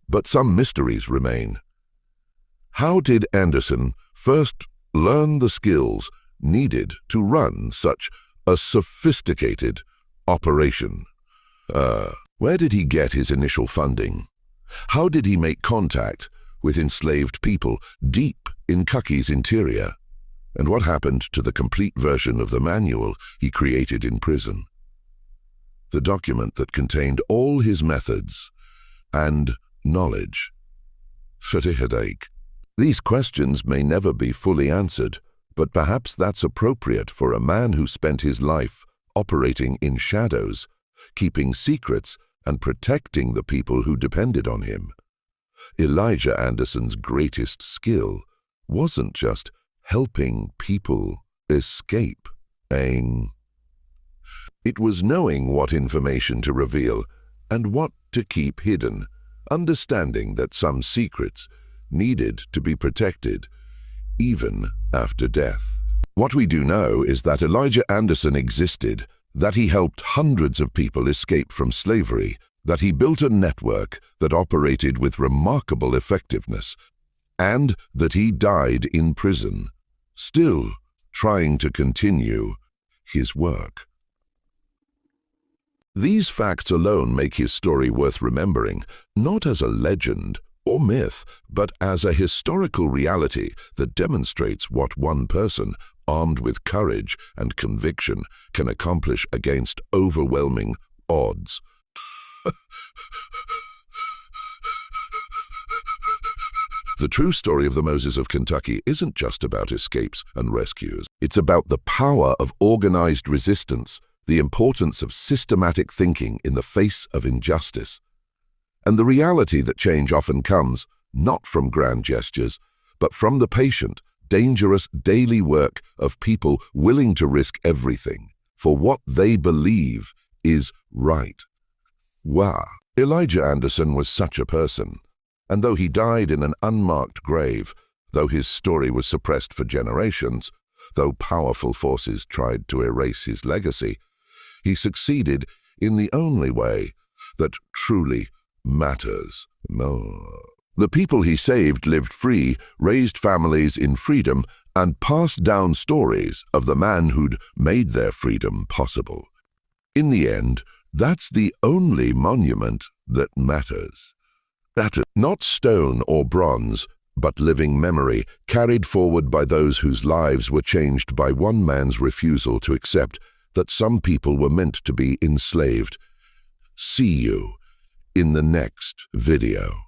But some mysteries remain. How did Anderson first learn the skills needed to run such a sophisticated operation? Where did he get his initial funding? How did he make contact with enslaved people deep in Kentucky's interior? And what happened to the complete version of the manual he created in prison? The document that contained all his methods and knowledge. Such a headache. These questions may never be fully answered, but perhaps that's appropriate for a man who spent his life operating in shadows, keeping secrets, and protecting the people who depended on him. Elijah Anderson's greatest skill wasn't just helping people escape. It was knowing what information to reveal and what to keep hidden, understanding that some secrets needed to be protected even after death. What we do know is that Elijah Anderson existed, that he helped hundreds of people escape from slavery, that he built a network that operated with remarkable effectiveness, and that he died in prison, still trying to continue his work. These facts alone make his story worth remembering, not as a legend or myth, but as a historical reality that demonstrates what one person, armed with courage and conviction, can accomplish against overwhelming odds. The true story of the Moses of Kentucky isn't just about escapes and rescues. It's about the power of organized resistance, the importance of systematic thinking in the face of injustice, and the reality that change often comes not from grand gestures, but from the patient, dangerous daily work of people willing to risk everything for what they believe is right. Wow. Elijah Anderson was such a person, and though he died in an unmarked grave, though his story was suppressed for generations, though powerful forces tried to erase his legacy, he succeeded in the only way that truly matters. The people he saved lived free, raised families in freedom, and passed down stories of the man who'd made their freedom possible. In the end, that's the only monument that matters. That is not stone or bronze, but living memory carried forward by those whose lives were changed by one man's refusal to accept that some people were meant to be enslaved. See you in the next video.